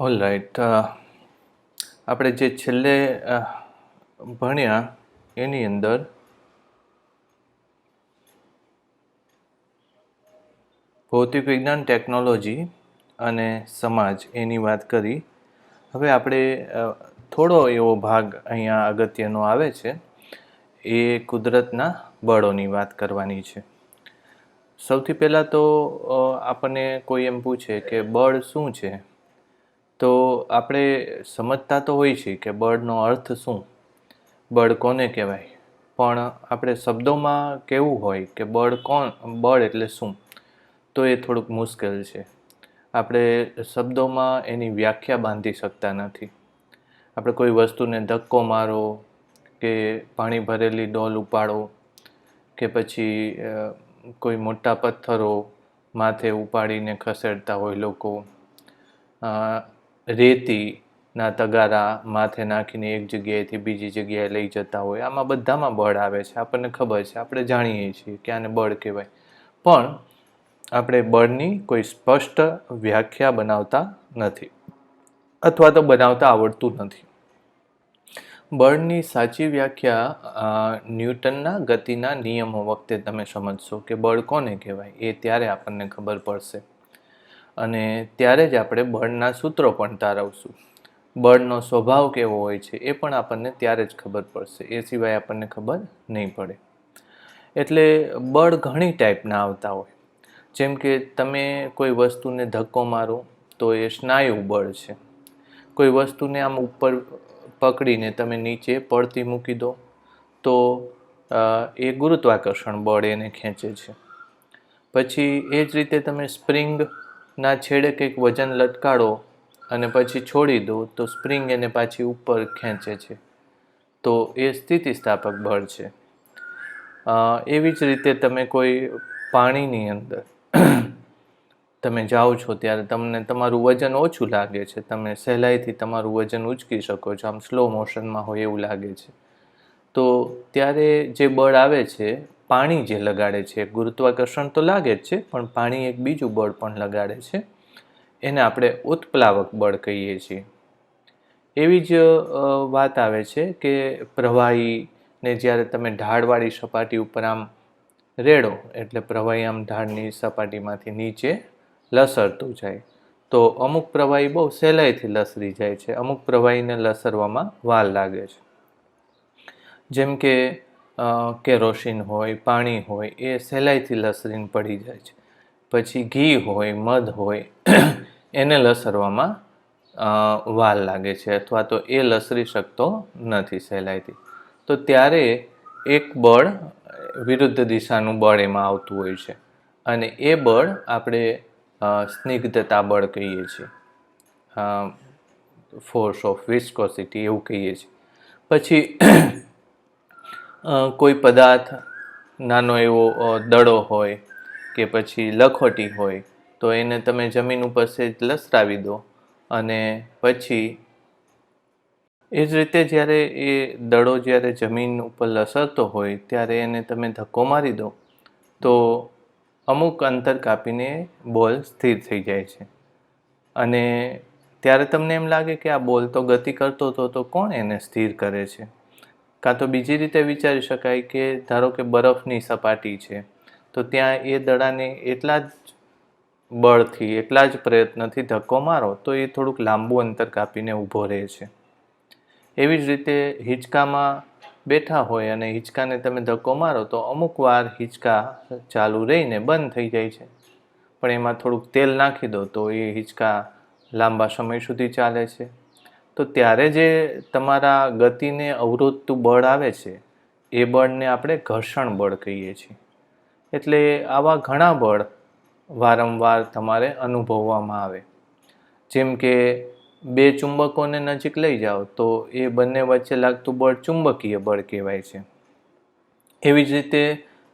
All right. આપણે જે છેલ્લે ભણ્યા એની અંદર ભૌતિક વિજ્ઞાન, ટેકનોલોજી અને સમાજ એની વાત કરી. હવે આપણે થોડો એવો ભાગ અહીંયા અગત્યનો આવે છે, એ કુદરતના બળોની વાત કરવાની છે. સૌથી પહેલાં તો આપણને કોઈ એમ પૂછે કે બળ શું છે, તો આપણે સમજતા તો હોઈએ છીએ કે બળનો અર્થ શું, બળ કોને કહેવાય, પણ આપણે શબ્દોમાં કહેવું હોય કે બળ એટલે શું, તો એ થોડુંક મુશ્કેલ છે. આપણે શબ્દોમાં એની વ્યાખ્યા બાંધી શકતા નથી. આપણે કોઈ વસ્તુને ધક્કો મારો કે પાણી ભરેલી ડોલ ઉપાડો કે પછી કોઈ મોટા પથ્થરો માથે ઉપાડીને ખસેડતા હોય લોકો, રેતીના તગારા માથે નાખીને એક જગ્યાએથી બીજી જગ્યાએ લઈ જતા હોય, આમાં બધામાં બળ આવે છે. આપણને ખબર છે, આપણે જાણીએ છીએ કે આને બળ કહેવાય, પણ આપણે બળની કોઈ સ્પષ્ટ વ્યાખ્યા બનાવતા નથી, અથવા તો બનાવતા આવડતું નથી. બળની સાચી વ્યાખ્યા ન્યૂટનના ગતિના નિયમો વખતે તમે સમજશો કે બળ કોને કહેવાય, એ ત્યારે આપણને ખબર પડશે. અને ત્યારે જ આપણે બળના સૂત્રો પણ તારવશું. બળનો સ્વભાવ કેવો હોય છે એ પણ આપણને ત્યારે જ ખબર પડશે, એ સિવાય આપણને ખબર નહીં પડે. એટલે બળ ઘણી ટાઈપના આવતા હોય. જેમ કે તમે કોઈ વસ્તુને ધક્કો મારો તો એ સ્નાયુ બળ છે. કોઈ વસ્તુને આમ ઉપર પકડીને તમે નીચે પડતી મૂકી દો તો એ ગુરુત્વાકર્ષણ બળ એને ખેંચે છે. પછી એ જ રીતે તમે સ્પ્રિંગના છેડે કંઈક વજન લટકાડો અને પછી છોડી દો તો સ્પ્રિંગ એને પાછી ઉપર ખેંચે છે, તો એ સ્થિતિસ્થાપક બળ છે. એવી જ રીતે તમે કોઈ પાણીની અંદર તમે જાઓ છો ત્યારે તમને તમારું વજન ઓછું લાગે છે, તમે સહેલાઈથી તમારું વજન ઉચકી શકો છો, આમ સ્લો મોશનમાં હોય એવું લાગે છે. તો ત્યારે જે બળ આવે છે, પાણી જે લગાડે છે, ગુરુત્વાકર્ષણ તો લાગે જ છે, પણ પાણી એક બીજું બળ પણ લગાડે છે, એને આપણે ઉત્પ્લાવક બળ કહીએ છીએ. એવી જ વાત આવે છે કે પ્રવાહીને જ્યારે તમે ઢાળવાળી સપાટી ઉપર આમ રેડો એટલે પ્રવાહી આમ ઢાળની સપાટીમાંથી નીચે લસરતું જાય, તો અમુક પ્રવાહી બહુ સહેલાઈથી લસરી જાય છે, અમુક પ્રવાહીને લસરવામાં વાર લાગે છે. જેમ કે કેરોસીન હોય, પાણી હોય, એ સહેલાઈથી લસરીને પડી જાય છે. પછી ઘી હોય, મધ હોય, એને લસરવામાં વાર લાગે છે, અથવા તો એ લસરી શકતો નથી સહેલાઈથી. તો ત્યારે એક બળ વિરુદ્ધ દિશાનું બળ એમાં આવતું હોય છે, અને એ બળ આપણે સ્નિગ્ધતા બળ કહીએ છીએ, ફોર્સ ઓફ વિસ્કોસિટી એવું કહીએ છીએ. પછી કોઈ પદાર્થ નાનો એવો દડો હોય કે પછી લખોટી હોય, તો એને તમે જમીન ઉપર સહેજ લસરાવી દો અને પછી એ જ રીતે જ્યારે એ દડો જ્યારે જમીન ઉપર લસરતો હોય ત્યારે એને તમે ધક્કો મારી દો તો અમુક અંતર કાપીને બોલ સ્થિર થઈ જાય છે. અને ત્યારે તમને એમ લાગે કે આ બોલ તો ગતિ કરતો હતો, તો કોણ એને સ્થિર કરે છે? કાં તો બીજી રીતે વિચારી શકાય કે ધારો કે બરફની સપાટી છે, તો ત્યાં એ દડાને એટલા જ બળથી, એટલા જ પ્રયત્નથી ધક્કો મારો તો એ થોડુંક લાંબુ અંતર કાપીને ઊભો રહે છે. એવી જ રીતે હિંચકામાં બેઠા હોય અને હિંચકાને તમે ધક્કો મારો તો અમુક વાર હિંચકા ચાલુ રહીને બંધ થઈ જાય છે, પણ એમાં થોડુંક તેલ નાખી દો તો એ હિંચકા લાંબા સમય સુધી ચાલે છે. તો ત્યારે જે તમારા ગતિને અવરોધતું બળ આવે છે, એ બળને આપણે ઘર્ષણ બળ કહીએ છીએ. એટલે આવા ઘણા બળ વારંવાર તમારે અનુભવવામાં આવે. જેમ કે બે ચુંબકોને નજીક લઈ જાઓ તો એ બંને વચ્ચે લાગતું બળ ચુંબકીય બળ કહેવાય છે. એવી જ રીતે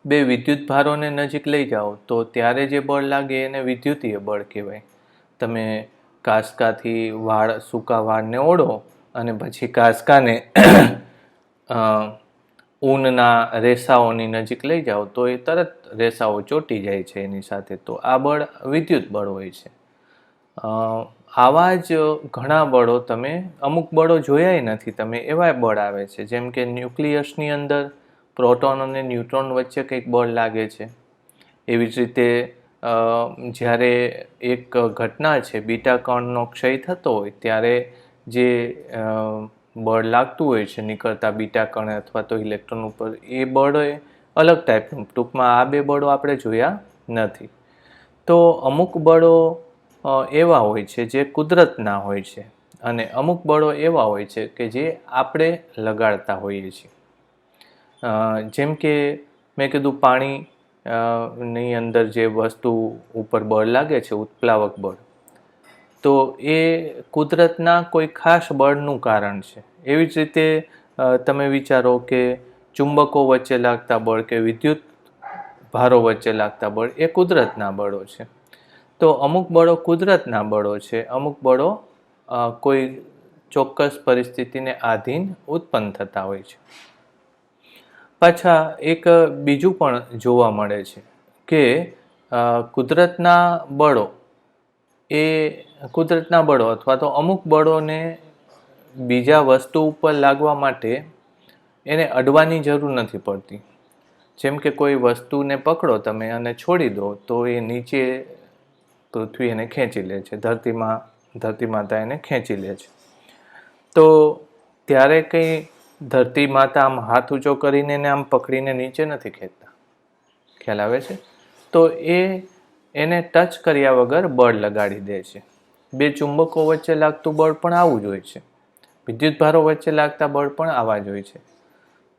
બે વિદ્યુત ભારોને નજીક લઈ જાઓ તો ત્યારે જે બળ લાગે એને વિદ્યુતીય બળ કહેવાય. તમે કાંસકાથી સૂકા વાળને ઓળો અને પછી કાંસકાને ઊનના રેસાઓની નજીક લઈ જાઓ તો એ તરત રેસાઓ ચોંટી જાય છે એની સાથે, તો આ બળ વિદ્યુત બળ હોય છે. આવા જ ઘણા બળો તમે અમુક બળો જોયા નથી તમે એવા બળ આવે છે, જેમ કે ન્યુક્લિયસની અંદર પ્રોટોન અને ન્યુટ્રોન વચ્ચે કંઈક બળ લાગે છે. એવી જ રીતે જ્યારે એક ઘટના છે, બીટા કણનો ક્ષય થતો હોય ત્યારે જે બળ લાગતું હોય છે નીકળતા બીટા કણ અથવા તો ઇલેક્ટ્રોન ઉપર, એ બળ અલગ ટાઈપનું. ટૂંકમાં આ બે બળો આપણે જોયા નથી. તો અમુક બળો એવા હોય છે જે કુદરતના હોય છે, અને અમુક બળો એવા હોય છે કે જે આપણે લગાડતા હોઈએ છીએ. જેમ કે મેં કીધું પાણી ની અંદર જે વસ્તુ ઉપર બળ લાગે છે, ઉત્પ્લાવક બળ, તો એ કુદરતના કોઈ ખાસ બળનું કારણ છે. એવી જ રીતે તમે વિચારો કે ચુંબકો વચ્ચે લાગતા બળ કે વિદ્યુત ભારો વચ્ચે લાગતા બળ એ કુદરતના બળો છે. તો અમુક બળો કુદરતના બળો છે, અમુક બળો કોઈ ચોક્કસ પરિસ્થિતિને આધીન ઉત્પન્ન થતા હોય છે. પાછા એક બીજું પણ જોવા મળે છે કે કુદરતના બળો અથવા તો અમુક બળોને બીજા વસ્તુ ઉપર લાગવા માટે એને અડવાની જરૂર નથી પડતી. જેમ કે કોઈ વસ્તુને પકડો તમે અને છોડી દો તો એ નીચે પૃથ્વી એને ખેંચી લે છે, ધરતી માતા એને ખેંચી લે છે. તો ત્યારે કંઈ ધરતી માતા આમ હાથ ઊંચો કરીને એને આમ પકડીને નીચે નથી ખેંચતા, ખ્યાલ આવે છે? તો એને ટચ કર્યા વગર બળ લગાડી દે છે. બે ચુંબકો વચ્ચે લાગતું બળ પણ આવું જ હોય છે, વિદ્યુત ભારો વચ્ચે લાગતા બળ પણ આવા જ હોય છે.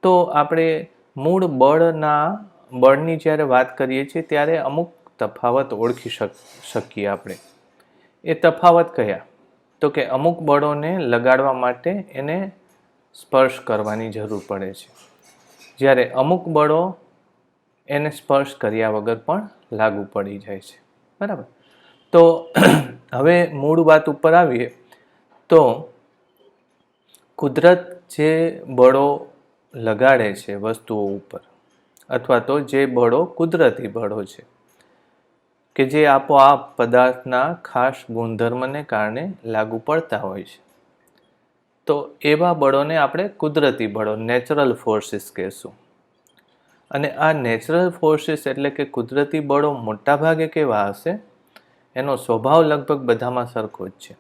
તો આપણે મૂળ બળની જ્યારે વાત કરીએ છીએ ત્યારે અમુક તફાવત ઓળખી શકીએ આપણે. એ તફાવત કયા? તો કે અમુક બળોને લગાડવા માટે એને સ્પર્શ કરવાની જરૂર પડે છે, જ્યારે અમુક બળો એને સ્પર્શ કર્યા વગર પણ લાગુ પડી જાય છે. બરાબર? તો હવે મૂળ વાત ઉપર આવીએ તો કુદરત જે બળો લગાડે છે વસ્તુઓ ઉપર, અથવા તો જે બળો કુદરતી બળો છે કે જે આપોઆપ પદાર્થના ખાસ ગુણધર્મને કારણે લાગુ પડતા હોય છે, તો એવા બળોને આપણે કુદરતી બળો, નેચરલ ફોર્સીસ કહેશું. અને આ નેચરલ ફોર્સીસ એટલે કે કુદરતી બળો મોટા ભાગે કેવા હશે? એનો સ્વભાવ લગભગ બધામાં સરખો જ છે.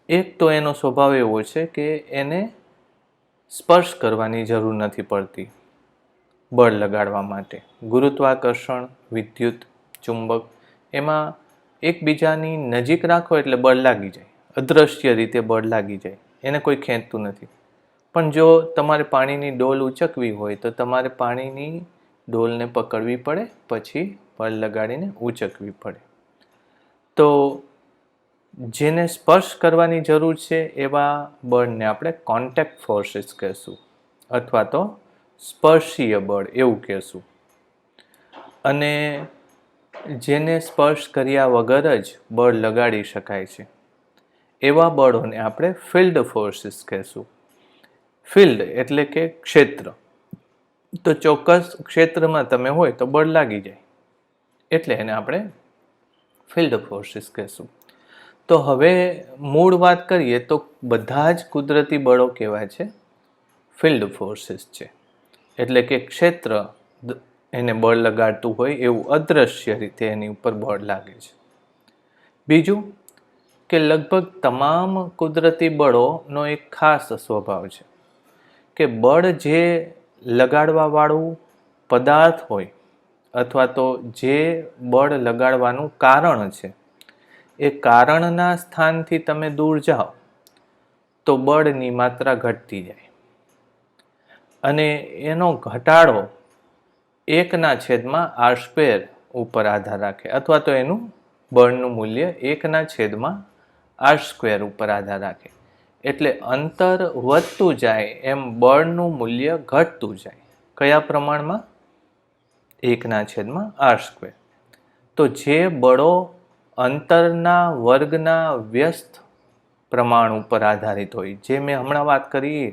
એક તો એનો સ્વભાવ એવો છે કે એને સ્પર્શ કરવાની જરૂર નથી પડતી બળ લગાડવા માટે. ગુરુત્વાકર્ષણ, વિદ્યુત, ચુંબક, એમાં એકબીજાની નજીક રાખો એટલે બળ લાગી જાય, અદૃશ્ય રીતે બળ લાગી જાય, એને કોઈ ખેંચતું નથી. પણ જો તમારે પાણીની ડોલ ઉંચકવી હોય તો તમારે પાણીની ડોલને પકડવી પડે, પછી બળ લગાડીને ઉંચકવી પડે. તો જેને સ્પર્શ કરવાની જરૂર છે એવા બળને આપણે કોન્ટેક્ટ ફોર્સીસ કહેશું, અથવા તો સ્પર્શીય બળ એવું કહેશું. અને જેને સ્પર્શ કર્યા વગર જ બળ લગાડી શકાય છે એવા બળોને આપણે ફિલ્ડ ફોર્સીસ કહેશું. ફિલ્ડ એટલે કે ક્ષેત્ર. તો ચોક્કસ ક્ષેત્રમાં તમે હોય તો બળ લાગી જાય, એટલે એને આપણે ફિલ્ડ ફોર્સીસ કહેશું. તો હવે મૂળ વાત કરીએ તો બધા જ કુદરતી બળો કહેવાય છે ફિલ્ડ ફોર્સીસ છે. એટલે કે ક્ષેત્ર એને બળ લગાડતું હોય એવું અદૃશ્ય રીતે એની ઉપર બળ લાગે છે. બીજું કે લગભગ તમામ કુદરતી બળોનો એક ખાસ સ્વભાવ છે કે બળ જે લગાડવાવાળું પદાર્થ હોય, અથવા તો જે બળ લગાડવાનું કારણ છે, એ કારણના સ્થાનથી તમે દૂર જાઓ તો બળની માત્રા ઘટતી જાય, અને એનો ઘટાડો 1/r² ઉપર આધાર રાખે, અથવા તો એનું બળનું મૂલ્ય 1/r² ઉપર આધાર રાખે. એટલે અંતર વધતું જાય એમ બળનું મૂલ્ય ઘટતું જાય. કયા પ્રમાણમાં? 1/r². તો જે બળો અંતરના વર્ગના વ્યસ્ત પ્રમાણ ઉપર આધારિત હોય, જે મેં હમણાં વાત કરી,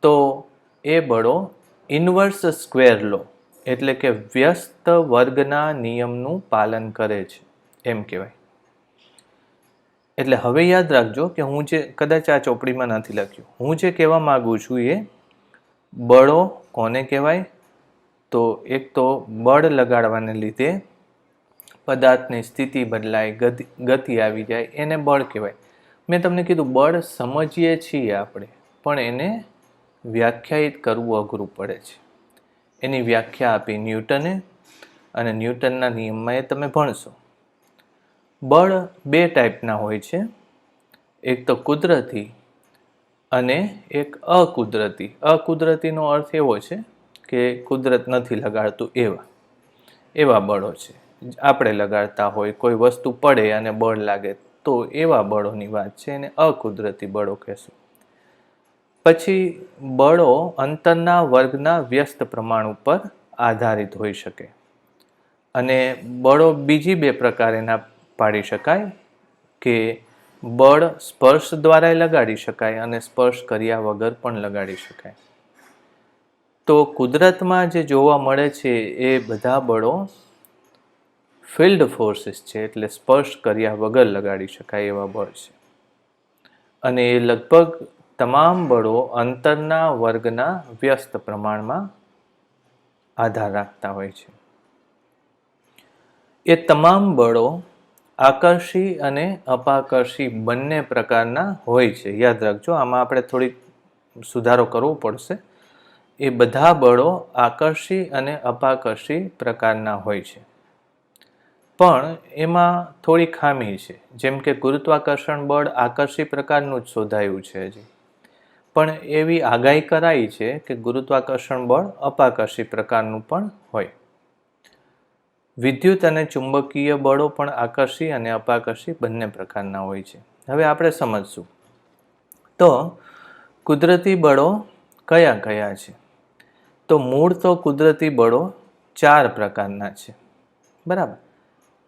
તો એ બળો ઇન્વર્સ સ્ક્વેર લો એટલે કે વ્યસ્ત વર્ગના નિયમનું પાલન કરે છે એમ કહેવાય. એટલે હવે યાદ રાખજો કે હું જે કદાચ આ ચોપડીમાં નથી લખ્યું, હું જે કહેવા માગું છું એ બળો કોને કહેવાય? તો એક તો બળ લગાડવાને લીધે પદાર્થની સ્થિતિ બદલાય, ગતિ આવી જાય, એને બળ કહેવાય. મેં તમને કીધું બળ સમજીએ છીએ આપણે, પણ એને વ્યાખ્યાયિત કરવું અઘરું પડે છે. એની વ્યાખ્યા આપી ન્યૂટને, અને ન્યૂટનના નિયમમાં એ તમે ભણશો. બળ બે ટાઈપના હોય છે, એક તો કુદરતી અને એક અકુદરતી. અકુદરતીનો અર્થ એવો છે કે કુદરત નથી લગાડતું એવા બળો છે. આપણે લગાડતા હોય, કોઈ વસ્તુ પડે અને બળ લાગે, તો એવા બળોની વાત છે, એને અકુદરતી બળો કહેશું. પછી બળો અંતરના વર્ગના વ્યસ્ત પ્રમાણ ઉપર આધારિત હોઈ શકે, અને બળો બીજી બે પ્રકારે ના પાડી શકાય કે બળ સ્પર્શ દ્વારા લગાડી શકાય અને સ્પર્શ કર્યા વગર પણ લગાડી શકાય. તો કુદરતમાં જે જોવા મળે છે એ બધા બળો ફિલ્ડ ફોર્સીસ છે, એટલે સ્પર્શ કર્યા વગર લગાડી શકાય એવા બળ છે. અને એ લગભગ તમામ બળો અંતરના વર્ગના વ્યસ્ત પ્રમાણમાં આધાર રાખતા હોય છે. એ તમામ બળો આકર્ષી અને અપાકર્ષી બંને પ્રકારના હોય છે. યાદ રાખજો, આમાં આપણે થોડીક સુધારો કરવો પડશે. એ બધા બળો આકર્ષી અને અપાકર્ષી પ્રકારના હોય છે, પણ એમાં થોડી ખામી છે. જેમ કે ગુરુત્વાકર્ષણ બળ આકર્ષી પ્રકારનું જ શોધાયું છે હજી, પણ એવી આગાહી કરાઈ છે કે ગુરુત્વાકર્ષણ બળ અપાકર્ષી પ્રકારનું પણ હોય. વિદ્યુત અને ચુંબકીય બળો પણ આકર્ષી અને અપાકર્ષી બંને પ્રકારના હોય છે. હવે આપણે સમજશું. તો કુદરતી બળો કયા કયા છે? તો મૂળ તો કુદરતી બળો 4 પ્રકારના છે, બરાબર.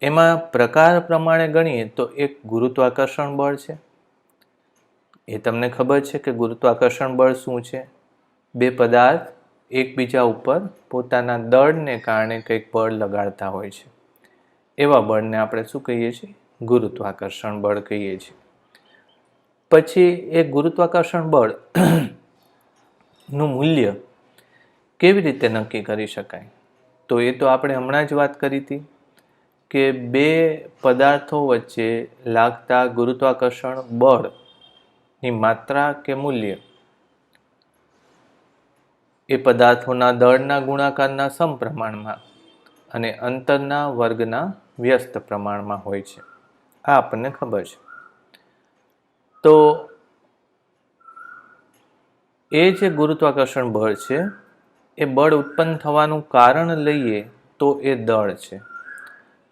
એમાં પ્રકાર પ્રમાણે ગણીએ તો એક ગુરુત્વાકર્ષણ બળ છે. એ તમને ખબર છે કે ગુરુત્વાકર્ષણ બળ શું છે? બે પદાર્થ એકબીજા ઉપર પોતાના દળને કારણે કંઈક બળ લગાડતા હોય છે. એવા બળને આપણે શું કહીએ છીએ? ગુરુત્વાકર્ષણ બળ કહીએ છીએ. પછી એ ગુરુત્વાકર્ષણ બળ નું મૂલ્ય કેવી રીતે નક્કી કરી શકાય? તો એ તો આપણે હમણાં જ વાત કરી હતી કે બે પદાર્થો વચ્ચે લાગતા ગુરુત્વાકર્ષણ બળની માત્રા કે મૂલ્ય એ પદાર્થોના દળના ગુણાકારના સમપ્રમાણમાં અને અંતરના વર્ગના વ્યસ્ત પ્રમાણમાં હોય છે. આ આપણને ખબર છે. તો એ જે ગુરુત્વાકર્ષણ બળ છે, એ બળ ઉત્પન્ન થવાનું કારણ લઈએ તો એ દળ છે.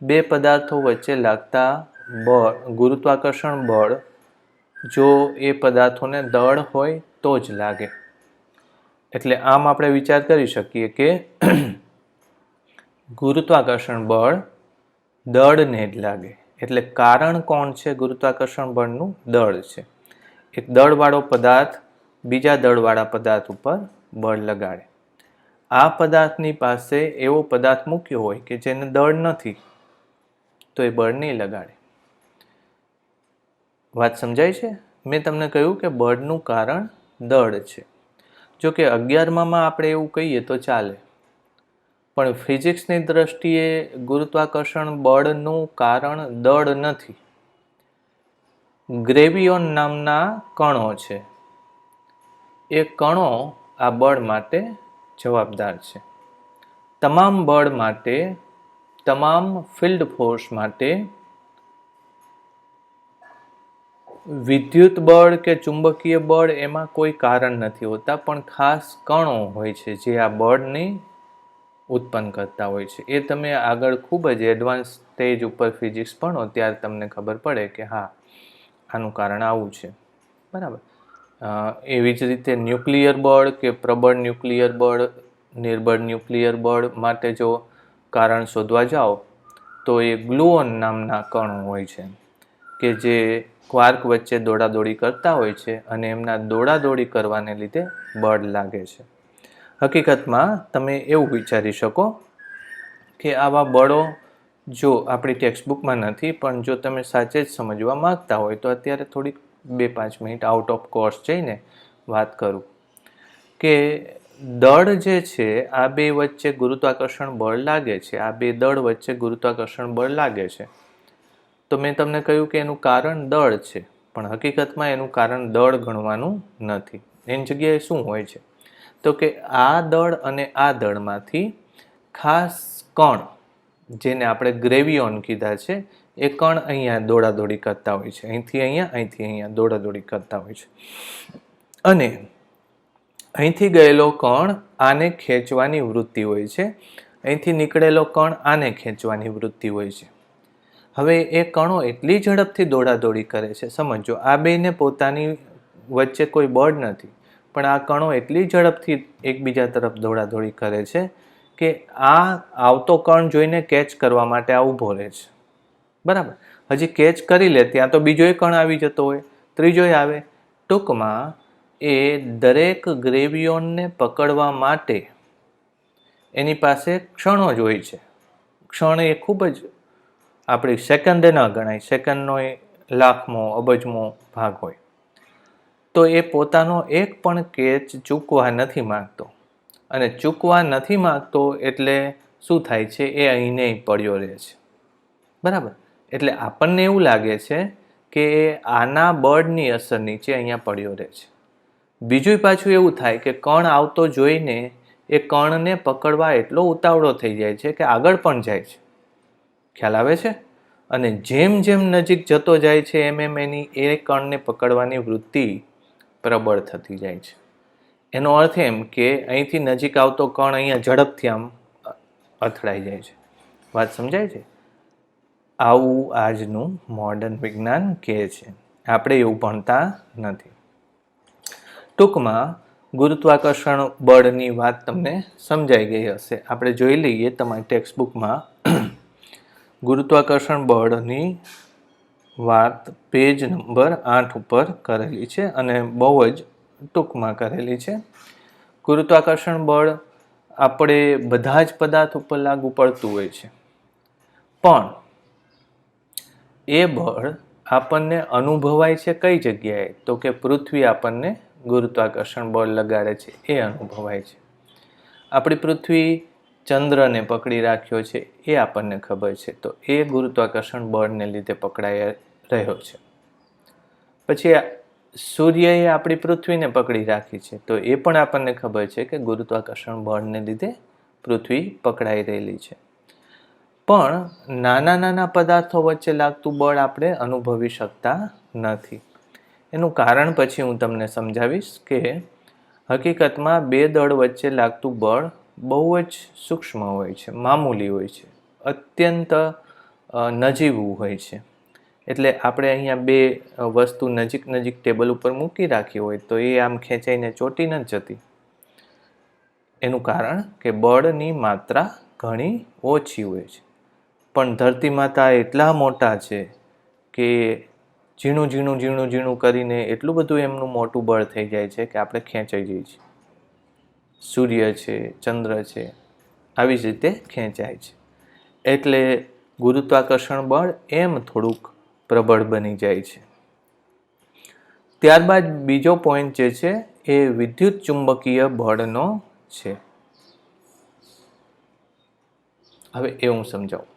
બે પદાર્થો વચ્ચે લાગતા ગુરુત્વાકર્ષણ બળ જો એ પદાર્થોને દળ હોય તો જ લાગે. એટલે આમ આપણે વિચાર કરી શકીએ કે ગુરુત્વાકર્ષણ બળ દળને જ લાગે. એટલે કારણ કોણ છે ગુરુત્વાકર્ષણ બળનું? દળ છે. એક દળવાળો પદાર્થ બીજા દળવાળા પદાર્થ ઉપર બળ લગાડે. આ પદાર્થની પાસે એવો પદાર્થ મૂક્યો હોય કે જેને દળ નથી, તો એ બળ નહીં લગાડે. વાત સમજાય છે? મેં તમને કહ્યું કે બળનું કારણ દળ છે. જો કે 11માં આપણે એવું કહીએ તો ચાલે, પણ ફિઝિક્સની દ્રષ્ટિએ ગુરુત્વાકર્ષણ બળનું કારણ દળ નથી. ગ્રેવિયોન નામના કણો છે. એ કણો આ બળ માટે જવાબદાર છે. તમામ બળ માટે, તમામ ફિલ્ડ ફોર્સ માટે વિદ્યુત બળ કે ચુંબકીય બળ એમાં કોઈ કારણ નથી હોતા, પણ ખાસ કણો હોય છે જે આ બળની ઉત્પન્ન કરતા હોય છે. એ તમે આગળ ખૂબ જ એડવાન્સ સ્ટેજ ઉપર ફિઝિક્સ ભણો ત્યારે તમને ખબર પડે કે હા, આનું કારણ આવું છે, બરાબર. એવી જ રીતે ન્યુક્લિયર બળ કે પ્રબળ ન્યુક્લિયર બળ, નિર્બળ ન્યુક્લિયર બળ માટે જો કારણ શોધવા જાઓ તો એ ગ્લુઓન નામના કણો હોય છે કે જે ક્વાર્ક વચ્ચે દોડાદોડી કરતા હોય છે અને એમના દોડાદોડી કરવાને લીધે બળ લાગે છે. હકીકતમાં તમે એવું વિચારી શકો કે આવા બળો જો આપણી ટેક્સ્ટબુકમાં નથી, પણ જો તમે સાચે જ સમજવા માંગતા હોય તો અત્યારે થોડીક 2-5 મિનિટ આઉટ ઓફ કોર્સ જઈને વાત કરું કે દળ જે છે આ બે વચ્ચે ગુરુત્વાકર્ષણ બળ લાગે છે, આ બે દળ વચ્ચે ગુરુત્વાકર્ષણ બળ લાગે છે. તો મેં તમને કહ્યું કે એનું કારણ દળ છે, પણ હકીકતમાં એનું કારણ દળ ગણવાનું નથી. એની જગ્યાએ શું હોય છે તો કે આ દળ અને આ દળમાંથી ખાસ કણ, જેને આપણે ગ્રેવિયોન કીધા છે, એ કણ અહીંયા દોડાદોડી કરતા હોય છે, અહીંથી અહીંયા દોડાદોડી કરતા હોય છે. અને અહીંથી ગયેલો કણ આને ખેંચવાની વૃત્તિ હોય છે, અહીંથી નીકળેલો કણ આને ખેંચવાની વૃત્તિ હોય છે. હવે એ કણો એટલી ઝડપથી દોડાદોડી કરે છે, સમજો આ બેને પોતાની વચ્ચે કોઈ બળ નથી, પણ આ કણો એટલી ઝડપથી એકબીજા તરફ દોડાદોડી કરે છે કે આ આવતો કણ જોઈને કેચ કરવા માટે આ ઊભો રહે છે. બરાબર, હજી કેચ કરી લે ત્યાં તો બીજો કણ આવી જતો હોય, ત્રીજોય આવે. ટૂંકમાં એ દરેક ગ્રેવિયોનને પકડવા માટે એની પાસે ક્ષણો જ હોય છે. ક્ષણ એ ખૂબ જ આપણી સેકન્ડે ન ગણાય, સેકન્ડનો એ લાખમો અબજમો ભાગ હોય. તો એ પોતાનો એક પણ કેચ ચૂકવા નથી માગતો, અને ચૂકવા નથી માગતો એટલે શું થાય છે, એ અહીંને પડ્યો રહે છે. બરાબર, એટલે આપણને એવું લાગે છે કે આના બળની અસર નીચે અહીંયા પડ્યો રહે છે. બીજું પાછું એવું થાય કે કણ આવતો જોઈને એ કણને પકડવા એટલો ઉતાવળો થઈ જાય છે કે આગળ પણ જાય છે. ખ્યાલ આવે છે? અને જેમ જેમ નજીક જતો જાય છે એમ એમ એની એ કણને પકડવાની વૃત્તિ પ્રબળ થતી જાય છે. એનો અર્થ એમ કે અહીંથી નજીક આવતો કણ અહીંયા ઝડપથી આમ અથડાઈ જાય છે. વાત સમજાય છે? આવું આજનું મોડર્ન વિજ્ઞાન કહે છે. આપણે એવું ભણતા નથી. ટૂંકમાં ગુરુત્વાકર્ષણ બળની વાત તમને સમજાઈ ગઈ હશે. આપણે જોઈ લઈએ તમારી ટેક્સ્ટબુકમાં ગુરુત્વાકર્ષણ બળની વાત પેજ નંબર 8 ઉપર કરેલી છે, અને બહુ જ ટૂંકમાં કરેલી છે. ગુરુત્વાકર્ષણ બળ આપણે બધા જ પદાર્થ ઉપર લાગુ પડતું હોય છે, પણ એ બળ આપણને અનુભવાય છે કઈ જગ્યાએ? તો કે પૃથ્વી આપણને ગુરુત્વાકર્ષણ બળ લગાડે છે એ અનુભવાય છે. આપણી પૃથ્વી ચંદ્રને પકડી રાખ્યો છે એ આપણને ખબર છે, તો એ ગુરુત્વાકર્ષણ બળને લીધે પકડાઈ રહ્યો છે. પછી સૂર્યએ આપણી પૃથ્વીને પકડી રાખી છે, તો એ પણ આપણને ખબર છે કે ગુરુત્વાકર્ષણ બળને લીધે પૃથ્વી પકડાઈ રહેલી છે. પણ નાના નાના પદાર્થો વચ્ચે લાગતું બળ આપણે અનુભવી શકતા નથી. એનું કારણ પછી હું તમને સમજાવીશ કે હકીકતમાં બે દળ વચ્ચે લાગતું બળ બહુ જ સૂક્ષ્મ હોય છે, મામૂલી હોય છે, અત્યંત નજીવું હોય છે. એટલે આપણે અહીંયા બે વસ્તુ નજીક નજીક ટેબલ ઉપર મૂકી રાખી હોય તો એ આમ ખેંચાઈને ચોટી ન જતી. એનું કારણ કે બળની માત્રા ઘણી ઓછી હોય છે. પણ ધરતી માતા એટલા મોટા છે કે ઝીણું ઝીણું ઝીણું ઝીણું કરીને એટલું બધું એમનું મોટું બળ થઈ જાય છે કે આપણે ખેંચાઈ જઈએ છીએ. સૂર્ય છે, ચંદ્ર છે, આવી જ રીતે ખેંચાય છે. એટલે ગુરુત્વાકર્ષણ બળ એમ થોડુંક પ્રબળ બની જાય છે. ત્યારબાદ બીજો પોઈન્ટ જે છે એ વિદ્યુત ચુંબકીય બળનો છે. હવે એ હું સમજાવું.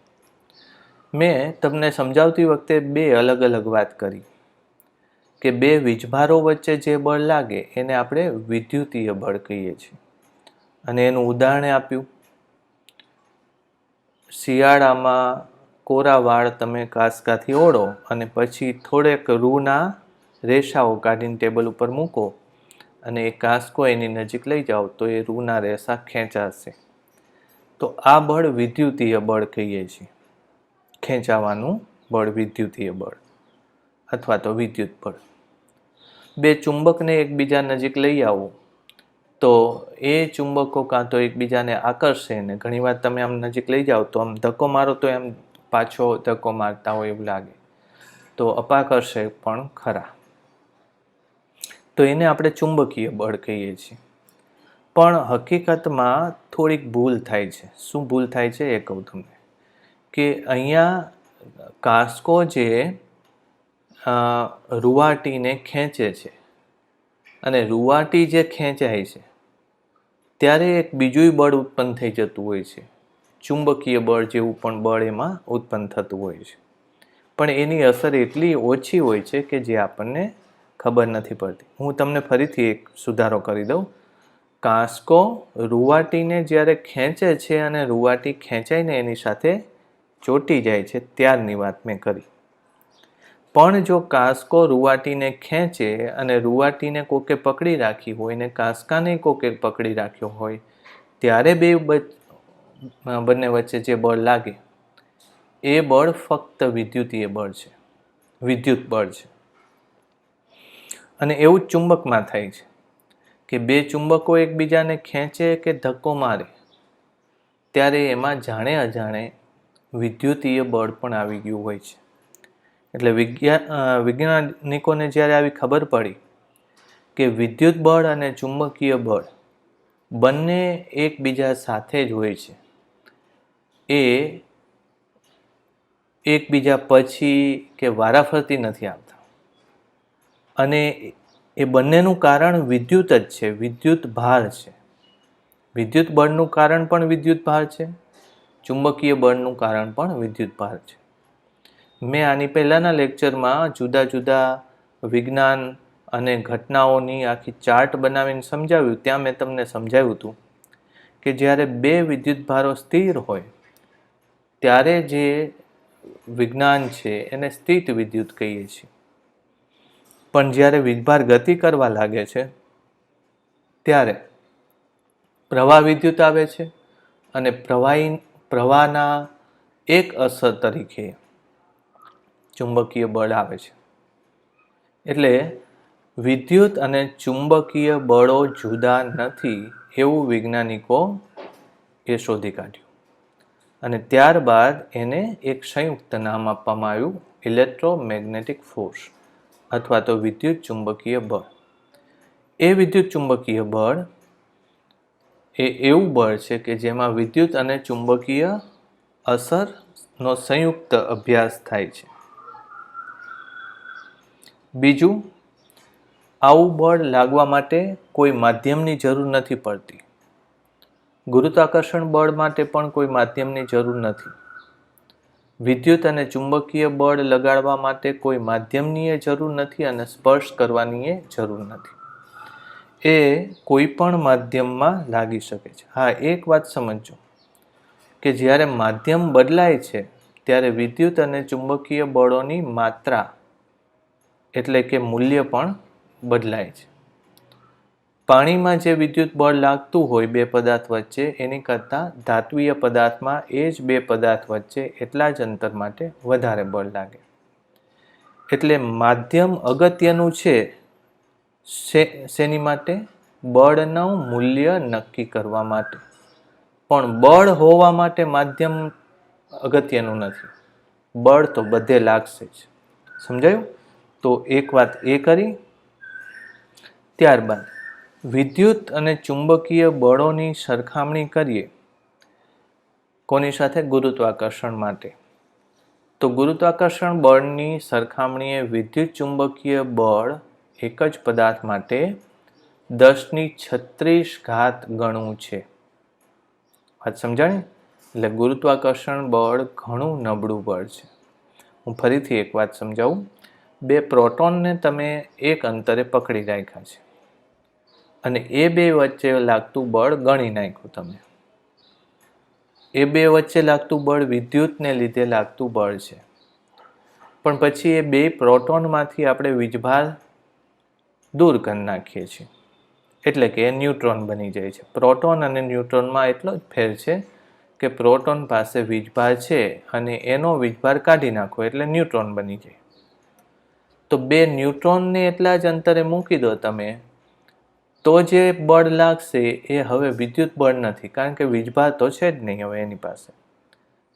મેં તમને સમજાવતી વખતે બે અલગ અલગ વાત કરી કે બે વીજભારો વચ્ચે જે બળ લાગે એને આપણે વિદ્યુતીય બળ કહીએ છીએ, અને એનું ઉદાહરણ આપ્યું. શિયાળામાં કોરા વાળ તમે કાંસકાથી ઓળો અને પછી થોડેક રૂના રેસાઓ કાઢીને ટેબલ ઉપર મૂકો અને એ કાંસકો એની નજીક લઈ જાઓ તો એ રૂના રેસા ખેંચાશે. તો આ બળ વિદ્યુતીય બળ કહીએ છીએ. ખેંચાવાનું બળ વિદ્યુતીય બળ અથવા તો વિદ્યુત બળ. બે ચુંબકને એકબીજા નજીક લઈ આવો તો એ ચુંબકો કાં તો એકબીજાને આકર્ષે, ને ઘણીવાર તમે આમ નજીક લઈ જાઓ તો આમ ધક્કો મારો તો એમ પાછો ધક્કો મારતા હોય એવું લાગે, તો અપાકર્ષે પણ ખરા. તો એને આપણે ચુંબકીય બળ કહીએ છીએ. પણ હકીકતમાં થોડીક ભૂલ થાય છે. શું ભૂલ થાય છે એ કહું તમને. કે અહીંયા કાંસકો જે રૂંવાટીને ખેંચે છે અને રૂંવાટી જે ખેંચાય છે ત્યારે એક બીજું બળ ઉત્પન્ન થઈ જતું હોય છે, ચુંબકીય બળ જેવું પણ બળ એમાં ઉત્પન્ન થતું હોય છે, પણ એની અસર એટલી ઓછી હોય છે કે જે આપણને ખબર નથી પડતી. હું તમને ફરીથી એક સુધારો કરી દઉં. કાંસકો રૂંવાટીને જ્યારે ખેંચે છે અને રૂંવાટી ખેંચાઈને એની સાથે ચોંટી જાય છે ત્યારની વાત મેં કરી. પણ જો કાંસકો રૂંવાટીને ખેંચે અને રૂંવાટીને કોકે પકડી રાખી હોય ને કાંસકાને કોકે પકડી રાખ્યો હોય ત્યારે બંને વચ્ચે જે બળ લાગે એ બળ ફક્ત વિદ્યુતીય બળ છે, વિદ્યુત બળ છે. અને એવું જ ચુંબકમાં થાય છે કે બે ચુંબકો એકબીજાને ખેંચે કે ધક્કો મારે ત્યારે એમાં જાણે અજાણે વિદ્યુતીય બળ પણ આવી ગયું હોય છે. એટલે વૈજ્ઞાનિકોને જ્યારે આવી ખબર પડી કે વિદ્યુત બળ અને ચુંબકીય બળ બંને એકબીજા સાથે જ હોય છે, એ એકબીજા પછી કે વારાફરતી નથી આવતા, અને એ બંનેનું કારણ વિદ્યુત જ છે, વિદ્યુત ભાર છે. વિદ્યુત બળનું કારણ પણ વિદ્યુત ભાર છે, ચુંબકીય બળનું કારણ પણ વિદ્યુત ભાર છે. મેં આની પહેલાંના લેક્ચરમાં જુદા જુદા વિજ્ઞાન અને ઘટનાઓની આખી ચાર્ટ બનાવીને સમજાવ્યું. ત્યાં મેં તમને સમજાવ્યું હતું કે જ્યારે બે વિદ્યુત ભારો સ્થિર હોય ત્યારે જે વિજ્ઞાન છે એને સ્થિત વિદ્યુત કહીએ છીએ. પણ જ્યારે વીજભાર ગતિ કરવા લાગે છે ત્યારે પ્રવાહ વિદ્યુત આવે છે અને પ્રવાહના એક અસર તરીકે ચુંબકીય બળ આવે છે. એટલે વિદ્યુત અને ચુંબકીય બળો જુદા નથી એવું વૈજ્ઞાનિકો એ શોધી કાઢ્યું, અને ત્યારબાદ એને એક સંયુક્ત નામ આપવામાં આવ્યું, ઇલેક્ટ્રોમેગ્નેટિક ફોર્સ અથવા તો વિદ્યુત ચુંબકીય બળ. એ વિદ્યુત ચુંબકીય બળ એ એવું બળ છે કે જેમાં વિદ્યુત અને ચુંબકીય અસરનો સંયુક્ત અભ્યાસ થાય છે. બીજું, આવું બળ લાગવા માટે કોઈ માધ્યમની જરૂર નથી પડતી. ગુરુત્વાકર્ષણ બળ માટે પણ કોઈ માધ્યમની જરૂર નથી. વિદ્યુત અને ચુંબકીય બળ લગાડવા માટે કોઈ માધ્યમની જરૂર નથી અને સ્પર્શ કરવાની જરૂર નથી. એ કોઈ પણ માધ્યમમાં લાગી શકે છે. હા, એક વાત સમજજો કે જ્યારે માધ્યમ બદલાય છે ત્યારે વિદ્યુત અને ચુંબકીય બળોની માત્રા એટલે કે મૂલ્ય પણ બદલાય છે. પાણીમાં જે વિદ્યુત બળ લાગતું હોય બે પદાર્થ વચ્ચે એની કરતાં ધાત્વીય પદાર્થમાં એ જ બે પદાર્થ વચ્ચે એટલા જ અંતર માટે વધારે બળ લાગે. એટલે માધ્યમ અગત્યનું છે શેની માટે? બળનું મૂલ્ય નક્કી કરવા માટે. પણ બળ હોવા માટે માધ્યમ અગત્યનું નથી. બળ તો બધે લાગશે જ. સમજાયું? તો એક વાત એ કરી. ત્યારબાદ વિદ્યુત અને ચુંબકીય બળોની સરખામણી કરીએ કોની સાથે? ગુરુત્વાકર્ષણ માટે. તો ગુરુત્વાકર્ષણ બળની સરખામણીએ વિદ્યુત ચુંબકીય બળ એક જ પદાર્થ માટે 10⁻36 ગણું છે. વાત સમજાણી? એટલે ગુરુત્વાકર્ષણ બળ ઘણું નબળું બળ છે. હું ફરીથી એક વાત સમજાવું. બે પ્રોટોનને તમે એક અંતરે પકડી રાખ્યા છે અને એ બે વચ્ચે લાગતું બળ ગણી નાખ્યું તમે. એ બે વચ્ચે લાગતું બળ વિદ્યુતને લીધે લાગતું બળ છે. પણ પછી એ બે પ્રોટોનમાંથી આપણે વીજભાર દૂર કરી નાખીએ છીએ, એટલે કે એ ન્યુટ્રોન બની જાય છે. પ્રોટોન અને ન્યુટ્રોનમાં એટલો જ ફેર છે કે પ્રોટોન પાસે વીજભાર છે અને એનો વીજભાર કાઢી નાખો એટલે ન્યુટ્રોન બની જાય. તો બે ન્યુટ્રોનને એટલા જ અંતરે મૂકી દો તમે તો જે બળ લાગશે એ હવે વિદ્યુત બળ નથી, કારણ કે વીજભાર તો છે જ નહીં હવે એની પાસે.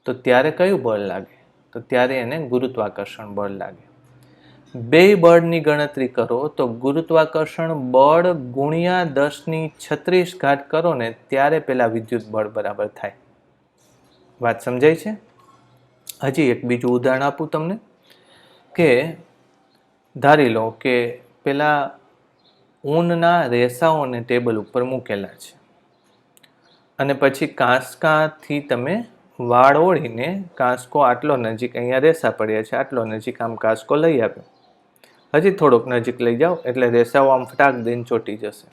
તો ત્યારે કયું બળ લાગે? તો ત્યારે એને ગુરુત્વાકર્ષણ બળ લાગે. બે બળની ગણતરી કરો તો ગુરુત્વાકર્ષણ બળ ગુણ્યા 10⁻36 કરો ને ત્યારે પેલા વિદ્યુત બળ બરાબર થાય. વાત સમજાય છે? હજી એક બીજું ઉદાહરણ આપું તમને કે ધારી લો કે પેલા ઊનના રેસાઓને ટેબલ ઉપર મૂકેલા છે અને પછી કાંસકાથી તમે વાળ ઓળીને કાંસકો આટલો નજીક, અહીંયા રેસા પડ્યા છે, આટલો નજીક આમ કાંસકો લઈ આપ્યો. હજી થોડોક નજીક લઈ જાઓ એટલે રેસાઓ આમ ફટાક દઈને ચોંટી જશે.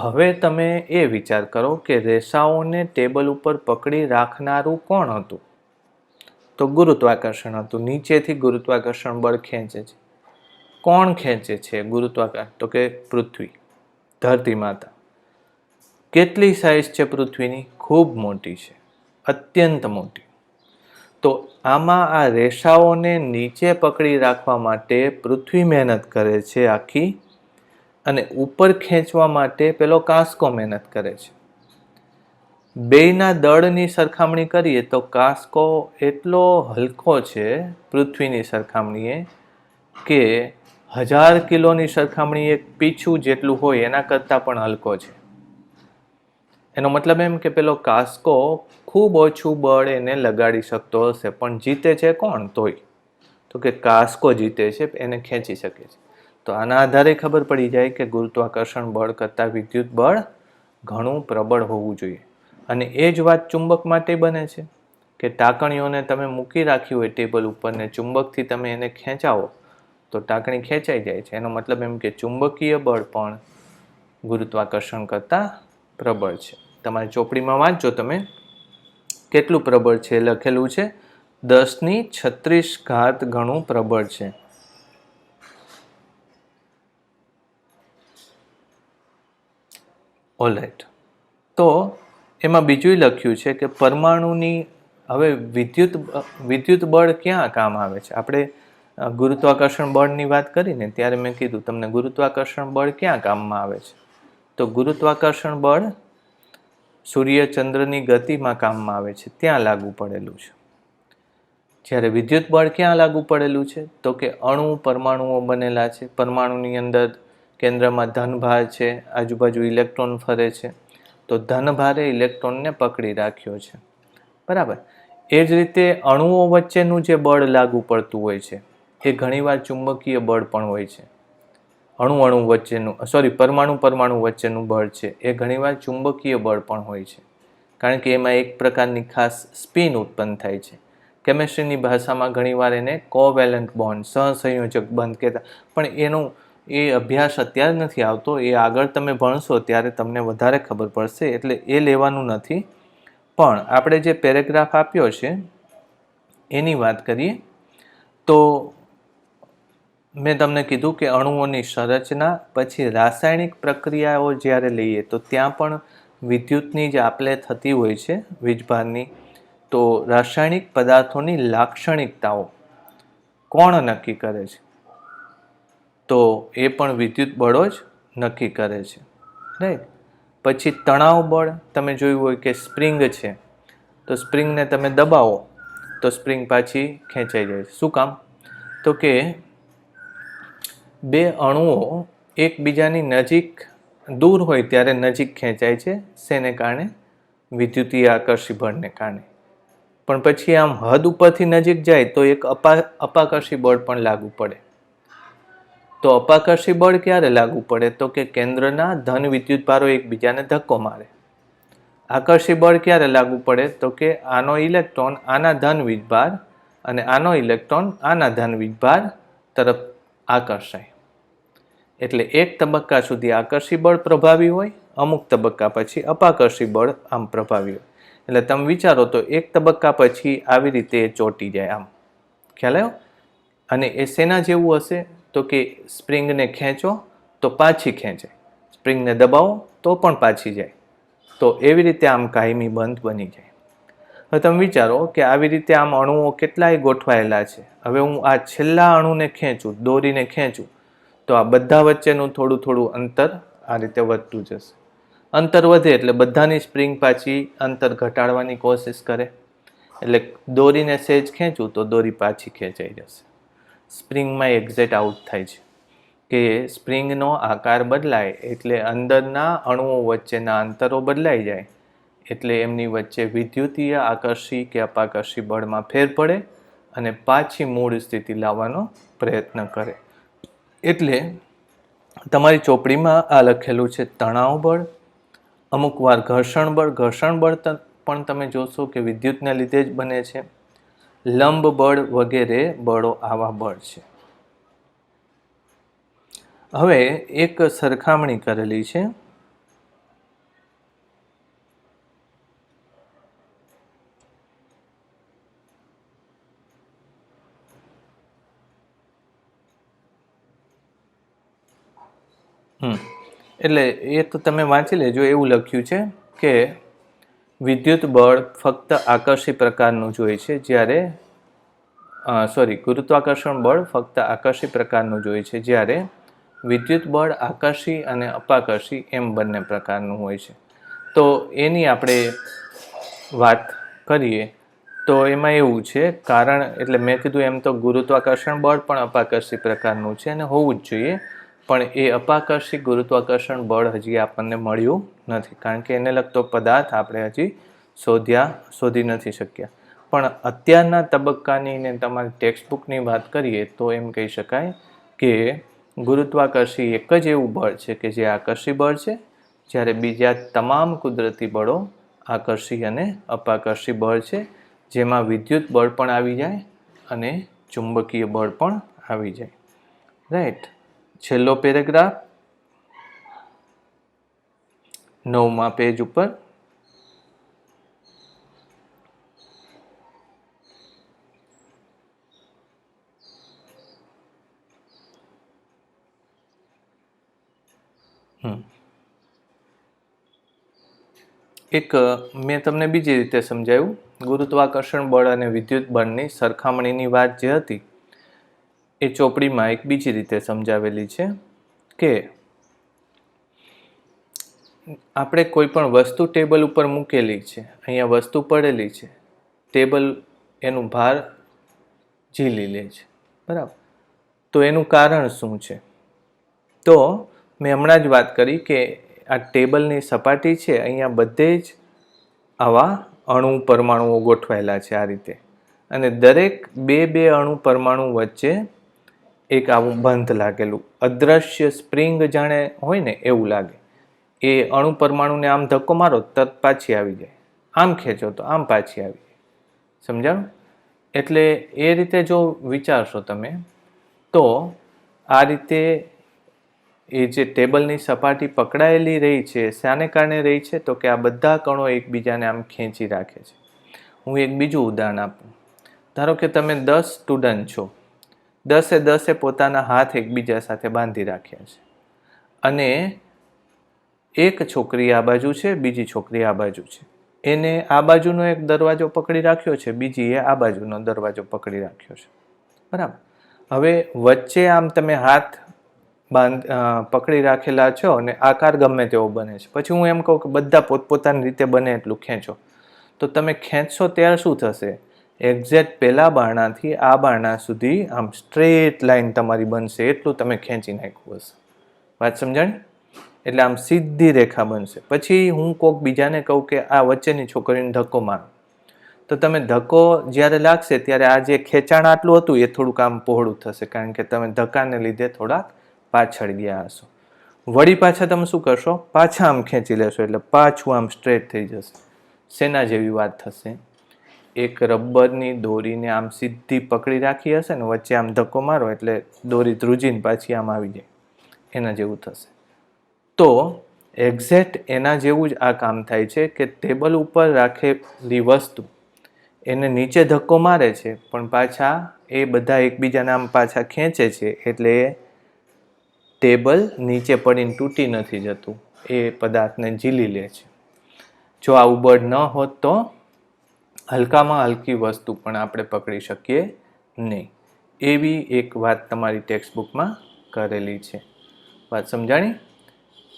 હવે તમે એ વિચાર કરો કે રેસાઓને ટેબલ ઉપર પકડી રાખનારું કોણ હતું? તો ગુરુત્વાકર્ષણ હતું. નીચેથી ગુરુત્વાકર્ષણ બળ ખેંચે છે. કોણ ખેંચે છે ગુરુત્વાકર્ષણ? તો કે પૃથ્વી, ધરતી માતા. કેટલી સાઈઝ છે પૃથ્વીની? ખૂબ મોટી છે, અત્યંત મોટી. તો આમાં આ રેસાઓને નીચે પકડી રાખવા માટે પૃથ્વી મહેનત કરે છે આખી, અને ઉપર ખેંચવા માટે પેલો કાંસકો મહેનત કરે છે. બેયના દળની સરખામણી કરીએ તો કાંસકો એટલો હલકો છે પૃથ્વીની સરખામણીએ કે 1000 કિલોની સરખામણી એક પીછું જેટલું હોય એના કરતાં પણ હલકો છે. એનો મતલબ એમ કે પેલો કાંસકો ખૂબ ઓછું બળ એને લગાડી શકતો હશે, પણ જીતે છે કોણ? તોય તો કે કાંસકો જીતે છે, એને ખેંચી શકે છે. તો આના આધારે ખબર પડી જાય કે ગુરુત્વાકર્ષણ બળ કરતાં વિદ્યુત બળ ઘણું પ્રબળ હોવું જોઈએ. અને એ જ વાત ચુંબક માટે બને છે કે ટાંકણીઓને તમે મૂકી રાખી હોય ટેબલ ઉપર ને ચુંબકથી તમે એને ખેંચાવો તો ટાંકણી ખેંચાઈ જાય છે. એનો મતલબ એમ કે ચુંબકીય બળ પણ ગુરુત્વાકર્ષણ કરતાં પ્રબળ છે. તમારી ચોપડીમાં વાંચજો તમે કેટલું પ્રબળ છે. લખેલું છે 10⁻36 ગણું પ્રબળ છે. ઓલરાઈટ. તો એમાં બીજું લખ્યું છે કે પરમાણુની હવે વિદ્યુત બળ ક્યાં કામ આવે છે? આપણે ગુરુત્વાકર્ષણ બળની વાત કરીને ત્યારે મેં કીધું તમને ગુરુત્વાકર્ષણ બળ ક્યાં કામમાં આવે છે? તો ગુરુત્વાકર્ષણ બળ સૂર્ય ચંદ્રની ગતિમાં કામમાં આવે છે, ત્યાં લાગુ પડેલું છે. જ્યારે વિદ્યુત બળ ક્યાં લાગુ પડેલું છે? તો કે અણુ પરમાણુઓ બનેલા છે. પરમાણુની અંદર કેન્દ્રમાં ધનભાર છે, આજુબાજુ ઇલેક્ટ્રોન ફરે છે. તો ધનભારે ઇલેક્ટ્રોનને પકડી રાખ્યો છે. બરાબર. એ જ રીતે અણુઓ વચ્ચેનું જે બળ લાગુ પડતું હોય છે એ ઘણીવાર ચુંબકીય બળ પણ હોય છે. પરમાણુ વચ્ચેનું બળ છે એ ઘણીવાર ચુંબકીય બળ પણ હોય છે, કારણ કે એમાં એક પ્રકારની ખાસ સ્પિન ઉત્પન્ન થાય છે. કેમિસ્ટ્રીની ભાષામાં ઘણીવાર એને કોવેલન્ટ બોન્ડ, સહસંયોજક બંધ કહેતા, પણ એનો એ અભ્યાસ અત્યારે નથી આવતો. એ આગળ તમે ભણશો ત્યારે તમને વધારે ખબર પડશે, એટલે એ લેવાનું નથી. પણ આપણે જે પેરેગ્રાફ આપ્યો છે એની વાત કરીએ તો મેં તમને કીધું કે અણુઓની સંરચના, પછી રાસાયણિક પ્રક્રિયાઓ જ્યારે લઈએ તો ત્યાં પણ વિદ્યુતની જે આપલે થતી હોય છે વીજભારની, તો રાસાયણિક પદાર્થોની લાક્ષણિકતાઓ કોણ નક્કી કરે છે? તો એ પણ વિદ્યુત બળો જ નક્કી કરે છે. રાઈટ. પછી તણાવ બળ તમે જોયું હોય કે સ્પ્રિંગ છે, તો સ્પ્રિંગને તમે દબાવો તો સ્પ્રિંગ પાછી ખેંચાઈ જાય છે. શું કામ? તો કે બે અણુઓ એકબીજાની નજીક દૂર હોય ત્યારે નજીક ખેંચાય છે. શેને કારણે? વિદ્યુતીય આકર્ષી બળને કારણે. પણ પછી આમ હદ ઉપરથી નજીક જાય તો એક અપાકર્ષી બળ પણ લાગુ પડે. તો અપાકર્ષી બળ ક્યારે લાગુ પડે? તો કે કેન્દ્રના ધન વિદ્યુતભારો એકબીજાને ધક્કો મારે. આકર્ષી બળ ક્યારે લાગુ પડે? તો કે આનો ઇલેક્ટ્રોન આના ધન વીજભાર અને આનો ઇલેક્ટ્રોન આના ધન વીજભાર તરફ આકર્ષાય. એટલે એક તબક્કા સુધી આકર્ષી બળ પ્રભાવી હોય, અમુક તબક્કા પછી અપાકર્ષી બળ આમ પ્રભાવી હોય. એટલે તમે વિચારો તો એક તબક્કા પછી આવી રીતે એ ચોંટી જાય. આમ ખ્યાલ આવ્યો? અને એ શેના જેવું હશે? તો કે સ્પ્રિંગને ખેંચો તો પાછી ખેંચાય, સ્પ્રિંગને દબાવો તો પણ પાછી જાય. તો એવી રીતે આમ કાયમી બંધ બની જાય. હવે તમે વિચારો કે આવી રીતે આમ અણુઓ કેટલાય ગોઠવાયેલા છે. હવે હું આ છેલ્લા અણુને ખેંચું, દોરીને ખેંચું, તો આ બધા વચ્ચેનું થોડું થોડું અંતર આ રીતે વધતું જશે. અંતર વધે એટલે બધાની સ્પ્રિંગ પાછી અંતર ઘટાડવાની કોશિશ કરે. એટલે દોરીને સહેજ ખેંચું તો દોરી પાછી ખેંચાઈ જશે. સ્પ્રિંગમાં એક્ઝેટ આઉટ થાય છે કે સ્પ્રિંગનો આકાર બદલાય એટલે અંદરના અણુઓ વચ્ચેના અંતરો બદલાઈ જાય. એટલે એમની વચ્ચે વિદ્યુતીય આકર્ષી કે અપાકર્ષી બળમાં ફેર પડે અને પાછી મૂળ સ્થિતિ લાવવાનો પ્રયત્ન કરે. એટલે તમારી ચોપડીમાં આ લખેલું છે તણાવ બળ, અમુક વાર ઘર્ષણ બળ. ઘર્ષણ બળ પણ તમે જોશો કે વિદ્યુતને લીધે જ બને છે. લંબ બળ વગેરે બળો આવા બળ છે. હવે એક સરખામણી કરેલી છે. એટલે એ તો તમે વાંચી લેજો. એવું લખ્યું છે કે વિદ્યુત બળ ફક્ત આકર્ષી પ્રકારનું જ હોય છે, જ્યારે ગુરુત્વાકર્ષણ બળ ફક્ત આકર્ષી પ્રકારનું જ હોય છે, જ્યારે વિદ્યુત બળ આકર્ષી અને અપાકર્ષી એમ બંને પ્રકારનું હોય છે. તો એની આપણે વાત કરીએ તો એમાં એવું છે, કારણ એટલે મેં કીધું એમ તો ગુરુત્વાકર્ષણ બળ પણ અપાકર્ષી પ્રકારનું છે અને હોવું જ જોઈએ, પણ એ અપાકર્ષી ગુરુત્વાકર્ષણ બળ હજી આપણને મળ્યું નથી, કારણ કે એને લગતો પદાર્થ આપણે હજી શોધી નથી શક્યા. પણ અત્યારના તબક્કાની ને તમારી ટેક્સ્ટબુકની વાત કરીએ તો એમ કહી શકાય કે ગુરુત્વાકર્ષી એક જ એવું બળ છે કે જે આકર્ષી બળ છે, જ્યારે બીજા તમામ કુદરતી બળો આકર્ષી અને અપાકર્ષી બળ છે, જેમાં વિદ્યુત બળ પણ આવી જાય અને ચુંબકીય બળ પણ આવી જાય. રાઈટ. છેલ્લો પેરેગ્રાફ 9મા પેજ ઉપર. એક મેં તમને બીજી રીતે સમજાવ્યું. ગુરુત્વાકર્ષણ બળ અને વિદ્યુત બળની સરખામણીની વાત જે હતી એ ચોપડીમાં એક બીજી રીતે સમજાવેલી છે કે આપણે કોઈ પણ વસ્તુ ટેબલ ઉપર મૂકેલી છે, અહીંયા વસ્તુ પડેલી છે, ટેબલ એનું ભાર ઝીલી લે છે, બરાબર. તો એનું કારણ શું છે? તો મેં હમણાં જ વાત કરી કે આ ટેબલની સપાટી છે, અહીંયા બધે જ આવા અણુ પરમાણુઓ ગોઠવાયેલા છે આ રીતે, અને દરેક બે અણુ પરમાણુ વચ્ચે એક આવું બંધ લાગેલું અદ્રશ્ય સ્પ્રિંગ જાણે હોય ને એવું લાગે. એ અણુ પરમાણુને આમ ધક્કો મારો તરત પાછી આવી જાય, આમ ખેંચો તો આમ પાછી આવી જાય. સમજાયું? એટલે એ રીતે જો વિચારશો તમે તો આ રીતે એ જે ટેબલની સપાટી પકડાયેલી રહી છે, શાને કારણે રહી છે? તો કે આ બધા કણો એકબીજાને આમ ખેંચી રાખે છે. હું એક બીજું ઉદાહરણ આપું. ધારો કે તમે 10 સ્ટુડન્ટ છો, 10એ પોતાના હાથ એકબીજા સાથે બાંધી રાખ્યા છે, અને એક છોકરી આ બાજુ છે, બીજી છોકરી આ બાજુ છે. એને આ બાજુનો એક દરવાજો પકડી રાખ્યો છે, બીજીએ આ બાજુનો દરવાજો પકડી રાખ્યો છે, બરાબર. હવે વચ્ચે આમ તમે હાથ પકડી રાખેલા છો અને આકાર ગમે તેવો બને છે. પછી હું એમ કહું કે બધા પોતપોતાની રીતે બને એટલું ખેંચો, તો તમે ખેંચશો ત્યારે શું થશે? એક્ઝેક્ટ પહેલા બારણાથી આ બારણા સુધી આમ સ્ટ્રેટ લાઈન તમારી બનશે, એટલું તમે ખેંચી નાખ્યું હશે. વાત સમજાણી? એટલે આમ સીધી રેખા બનશે. પછી હું કોઈક બીજાને કહું કે આ વચ્ચેની છોકરીને ધક્કો મારો, તો તમે ધક્કો જ્યારે લાગશે ત્યારે આ જે ખેંચાણ આટલું હતું એ થોડુંક આમ પહોળું થશે, કારણ કે તમે ધક્કાને લીધે થોડાક પાછળ ગયા હશો. વળી પાછા તમે શું કરશો? પાછા આમ ખેંચી લેશો, એટલે પાછું આમ સ્ટ્રેટ થઈ જશે. શેના જેવી વાત થશે? એક રબરની દોરીને આમ સીધી પકડી રાખી હશે ને, વચ્ચે આમ ધક્કો મારો એટલે દોરી ધ્રુજીને પાછી આમ આવી જાય, એના જેવું થશે. તો એક્ઝેક્ટ એના જેવું જ આ કામ થાય છે કે ટેબલ ઉપર રાખેલી વસ્તુ એને નીચે ધક્કો મારે છે, પણ પાછા એ બધા એકબીજાને આમ પાછા ખેંચે છે, એટલે એ ટેબલ નીચે પડીને તૂટી નથી જતું, એ પદાર્થને ઝીલી લે છે. જો આવું બળ ન હોત તો હલકામાં હલકી વસ્તુ પણ આપણે પકડી શકીએ નહીં. એવી એક વાત તમારી ટેક્સ્ટબુકમાં કરેલી છે. વાત સમજાણી?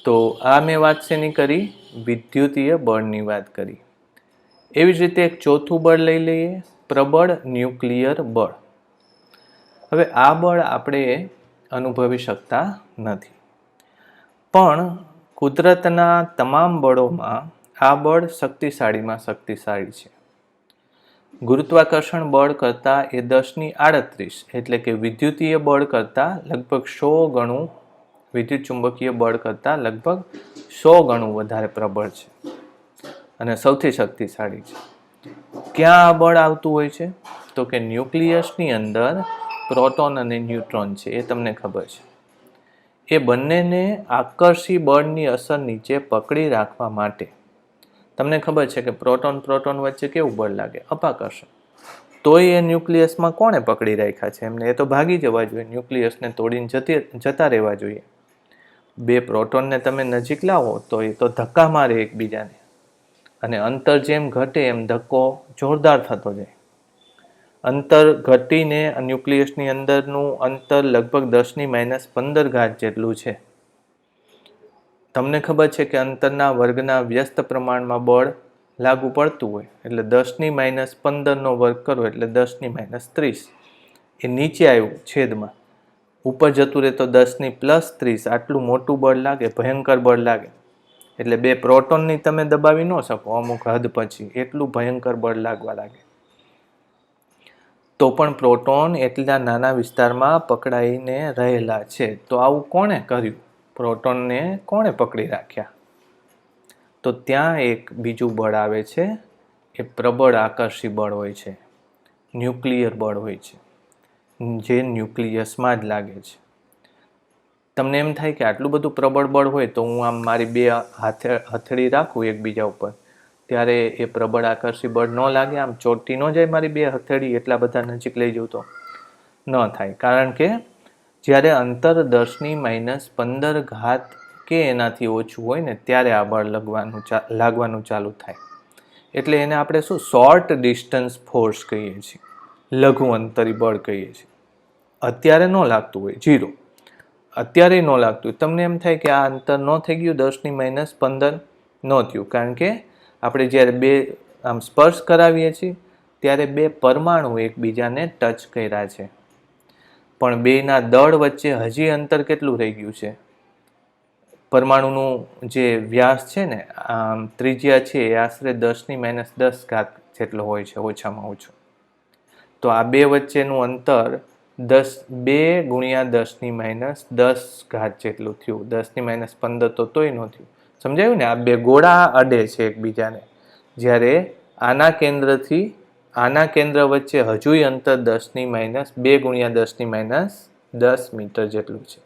તો આ મેં વાત શેની કરી? વિદ્યુતીય બળની વાત કરી. એવી જ રીતે એક ચોથું બળ લઈ લઈએ, પ્રબળ ન્યુક્લિયર બળ. હવે આ બળ આપણે અનુભવી શકતા નથી, પણ કુદરતના તમામ બળોમાં આ બળ શક્તિશાળીમાં શક્તિશાળી છે. ગુરુત્વાકર્ષણ બળ કરતાં એ 10⁻38 એટલે કે વિદ્યુતીય બળ કરતાં લગભગ 100 ગણું, વિદ્યુત ચુંબકીય બળ કરતાં લગભગ 100 ગણું વધારે પ્રબળ છે અને સૌથી શક્તિશાળી છે. ક્યાં આ બળ આવતું હોય છે? તો કે ન્યુક્લિયસની અંદર પ્રોટોન અને ન્યુટ્રોન છે, એ તમને ખબર છે. એ બંનેને આકર્ષી બળની અસર નીચે પકડી રાખવા માટે તમને ખબર છે કે પ્રોટોન વચ્ચે કેવું બળ લાગે? અપાકર્ષણ. તોય એ ન્યુક્લિયસમાં કોણે પકડી રાખ્યા છે એમને? એ તો ભાગી જવા જોઈએ, ન્યુક્લિયસને તોડીને જતા રહેવા જોઈએ. બે પ્રોટોનને તમે નજીક લાવો તો એ તો ધક્કા મારે એકબીજાને, અને અંતર જેમ ઘટે એમ ધક્કો જોરદાર થતો જાય. અંતર ઘટીને ન્યુક્લિયસની અંદરનું અંતર લગભગ 10⁻15 જેટલું છે. તમને ખબર છે કે અંતરના વર્ગના વ્યસ્ત પ્રમાણમાં બળ લાગુ પડતું હોય, એટલે 10⁻15 વર્ગ કરો એટલે 10⁻30. એ નીચે આવ્યું છેદમાં, ઉપર જતું રહે તો 10⁻30. આટલું મોટું બળ લાગે, ભયંકર બળ લાગે. એટલે બે પ્રોટોનની તમે દબાવી ન શકો અમુક હદ પછી, એટલું ભયંકર બળ લાગવા લાગે. તો પણ પ્રોટોન એટલા નાના વિસ્તારમાં પકડાઈને રહેલા છે. તો આવું કોણે કર્યું? પ્રોટોનને કોણે પકડી રાખ્યા? તો ત્યાં એક બીજું બળ આવે છે, એ પ્રબળ આકર્ષી બળ હોય છે, ન્યુક્લિયર બળ હોય છે, જે ન્યુક્લિયસમાં જ લાગે છે. તમને એમ થાય કે આટલું બધું પ્રબળ બળ હોય તો હું આમ મારી બે હથેળી રાખું એકબીજા ઉપર, ત્યારે એ પ્રબળ આકર્ષી બળ ન લાગે? આમ ચોંટી ન જાય મારી બે હથેળી એટલા બધા નજીક લઈ જવું? તો ન થાય, કારણ કે જ્યારે અંતર 10⁻15 કે એનાથી ઓછું હોય ને ત્યારે આ બળ લાગવાનું ચાલુ થાય. એટલે એને આપણે શું શોર્ટ ડિસ્ટન્સ ફોર્સ કહીએ છીએ, લઘુ અંતરી બળ કહીએ છીએ. અત્યારે ન લાગતું હોય, 0. અત્યારે ન લાગતું હોય, તમને એમ થાય કે આ અંતર ન થઈ ગયું 10⁻15? ન થયું, કારણ કે આપણે જ્યારે બે આમ સ્પર્શ કરાવીએ છીએ ત્યારે બે પરમાણુ એકબીજાને ટચ કર્યા છે, પણ બેના દળ વચ્ચે હજી અંતર કેટલું રહી ગયું છે? પરમાણુનું જે વ્યાસ છે ને, ત્રિજ્યા છે, એ આશરે 10⁻10 જેટલો હોય છે ઓછામાં ઓછો. તો આ બે વચ્ચેનું અંતર 2 × 10⁻10 જેટલું થયું. 10⁻15 તો તોય ન થયું. સમજાયું ને? આ બે ગોળા અડે છે એકબીજાને, જ્યારે આના કેન્દ્રથી આના કેન્દ્ર વચ્ચે હજુય અંતર 2 × 10⁻10 મીટર જેટલું છે.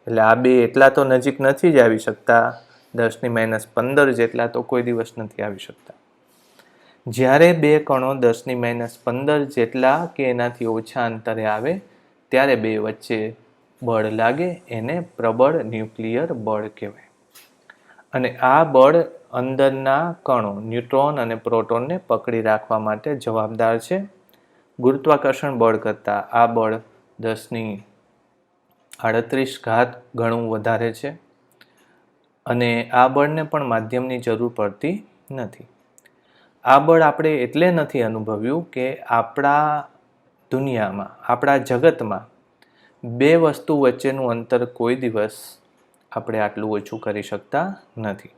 એટલે આ બે એટલા તો નજીક નથી જ આવી શકતા, 10⁻15 જેટલા તો કોઈ દિવસ નથી આવી શકતા. જ્યારે બે કણો 10⁻15 જેટલા કે એનાથી ઓછા અંતરે આવે ત્યારે બે વચ્ચે બળ લાગે, એને પ્રબળ ન્યુક્લિયર બળ કહેવાય. અને આ બળ અંદરના કણો ન્યુટ્રોન અને પ્રોટોનને પકડી રાખવા માટે જવાબદાર છે. ગુરુત્વાકર્ષણ બળ કરતાં આ બળ 10⁻38 ગણું વધારે છે, અને આ બળને પણ માધ્યમની જરૂર પડતી નથી. આ બળ આપણે એટલે નથી અનુભવ્યું કે આપણા દુનિયામાં, આપણા જગતમાં બે વસ્તુ વચ્ચેનું અંતર કોઈ દિવસ આપણે આટલું ઓછું કરી શકતા નથી.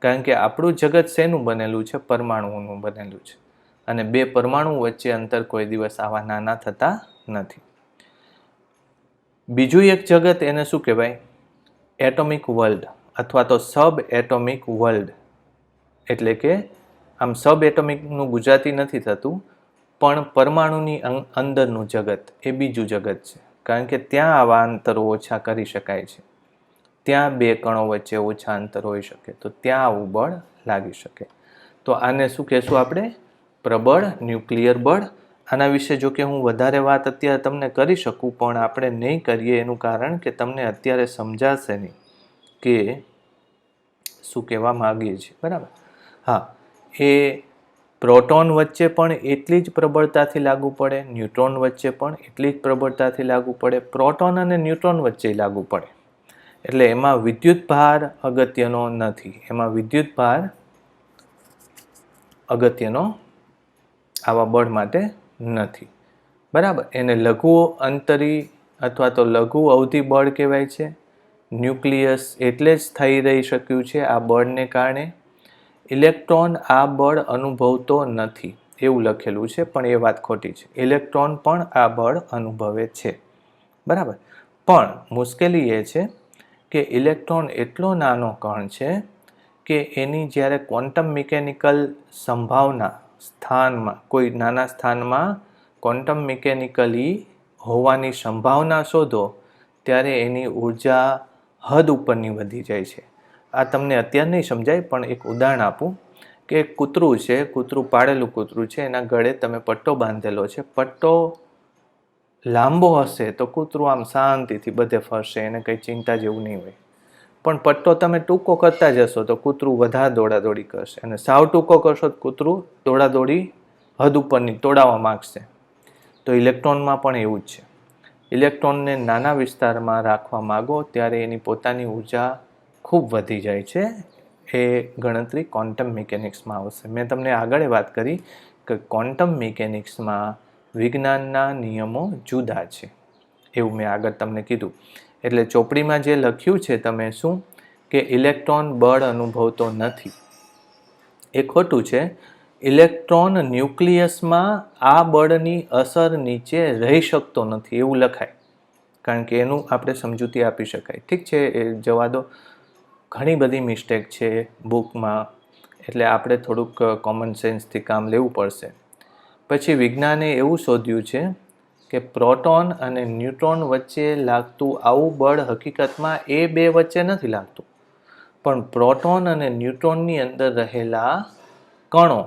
કારણ કે આપણું જગત શેનું બનેલું છે? પરમાણુઓનું બનેલું છે, અને બે પરમાણુ વચ્ચે અંતર કોઈ દિવસ આવા નાના થતા નથી. બીજું એક જગત, એને શું કહેવાય? એટોમિક વર્લ્ડ અથવા તો સબ એટોમિક વર્લ્ડ. એટલે કે આમ સબ એટોમિકનું ગુજરાતી નથી થતું, પણ પરમાણુની અંદરનું જગત એ બીજું જગત છે, કારણ કે ત્યાં આવા અંતરો ઓછા કરી શકાય છે. ત્યાં બે કણો વચ્ચે ઓછા અંતર હોઈ શકે, તો ત્યાં આવું બળ લાગી શકે. તો આને શું કહેશું આપણે? પ્રબળ ન્યુક્લિયર બળ. આના વિશે જો કે હું વધારે વાત અત્યારે તમને કરી શકું, પણ આપણે નહીં કરીએ એનું કારણ કે તમને અત્યારે સમજાશે નહીં કે શું કહેવા માગીએ છીએ. બરાબર? હા, એ પ્રોટોન વચ્ચે પણ એટલી જ પ્રબળતાથી લાગુ પડે, ન્યુટ્રોન વચ્ચે પણ એટલી જ પ્રબળતાથી લાગુ પડે, પ્રોટોન અને ન્યુટ્રોન વચ્ચે લાગુ પડે. એટલે એમાં વિદ્યુત ભાર અગત્યનો નથી. એમાં વિદ્યુત ભાર અગત્યનો આવા બળ માટે નથી. બરાબર? એને લઘુ અંતરી અથવા તો લઘુ અવધિ બળ કહેવાય છે. ન્યુક્લિયસ એટલે જ થઈ રહી શક્યું છે આ બળને કારણે. ઇલેક્ટ્રોન આ બળ અનુભવતો નથી એવું લખેલું છે, પણ એ વાત ખોટી છે. ઇલેક્ટ્રોન પણ આ બળ અનુભવે છે, બરાબર. પણ મુશ્કેલી એ છે કે ઇલેક્ટ્રોન એટલો નાનો કણ છે કે એની જ્યારે ક્વોન્ટમ મિકેનિકલ સંભાવના સ્થાનમાં, કોઈ નાના સ્થાનમાં ક્વોન્ટમ મિકેનિકલી હોવાની સંભાવના શોધો ત્યારે એની ઉર્જા હદ ઉપરની વધી જાય છે. આ તમને અત્યારે નહીં સમજાય, પણ એક ઉદાહરણ આપું કે કૂતરું છે, કૂતરું પાળેલું કૂતરું છે, એના ગળે તમે પટ્ટો બાંધેલો છે. પટ્ટો લાંબો હશે તો કૂતરું આમ શાંતિથી બધે ફરશે, એને કંઈ ચિંતા જેવું નહીં હોય. પણ પટ્ટો તમે ટૂંકો કરતા જશો તો કૂતરું વધારે દોડાદોડી કરશે, અને સાવ ટૂંકો કરશો તો કૂતરું દોડાદોડી હદ ઉપરની તોડાવવા માગશે. તો ઇલેક્ટ્રોનમાં પણ એવું જ છે. ઇલેક્ટ્રોનને નાના વિસ્તારમાં રાખવા માગો ત્યારે એની પોતાની ઉર્જા ખૂબ વધી જાય છે. એ ગણતરી ક્વોન્ટમ મિકેનિક્સમાં આવશે. મેં તમને આગળ વાત કરી કે ક્વોન્ટમ મિકેનિક્સમાં વિજ્ઞાનના નિયમો જુદા છે, એવું મેં આગળ તમને કીધું. એટલે ચોપડીમાં જે લખ્યું છે તમે શું કે ઇલેક્ટ્રોન બળ અનુભવતો નથી, એ ખોટું છે. ઇલેક્ટ્રોન ન્યુક્લિયસમાં આ બળની અસર નીચે રહી શકતો નથી એવું લખાય, કારણ કે એનું આપણે સમજૂતી આપી શકાય. ઠીક છે, એ જવા દો. ઘણી બધી મિસ્ટેક છે બુકમાં, એટલે આપણે થોડુંક કોમન સેન્સથી કામ લેવું પડશે. પછી વિજ્ઞાને એવું શોધ્યું છે કે પ્રોટોન અને ન્યુટ્રોન વચ્ચે લાગતું આવું બળ હકીકતમાં એ બે વચ્ચે નથી લાગતું, પણ પ્રોટોન અને ન્યુટ્રોનની અંદર રહેલા કણો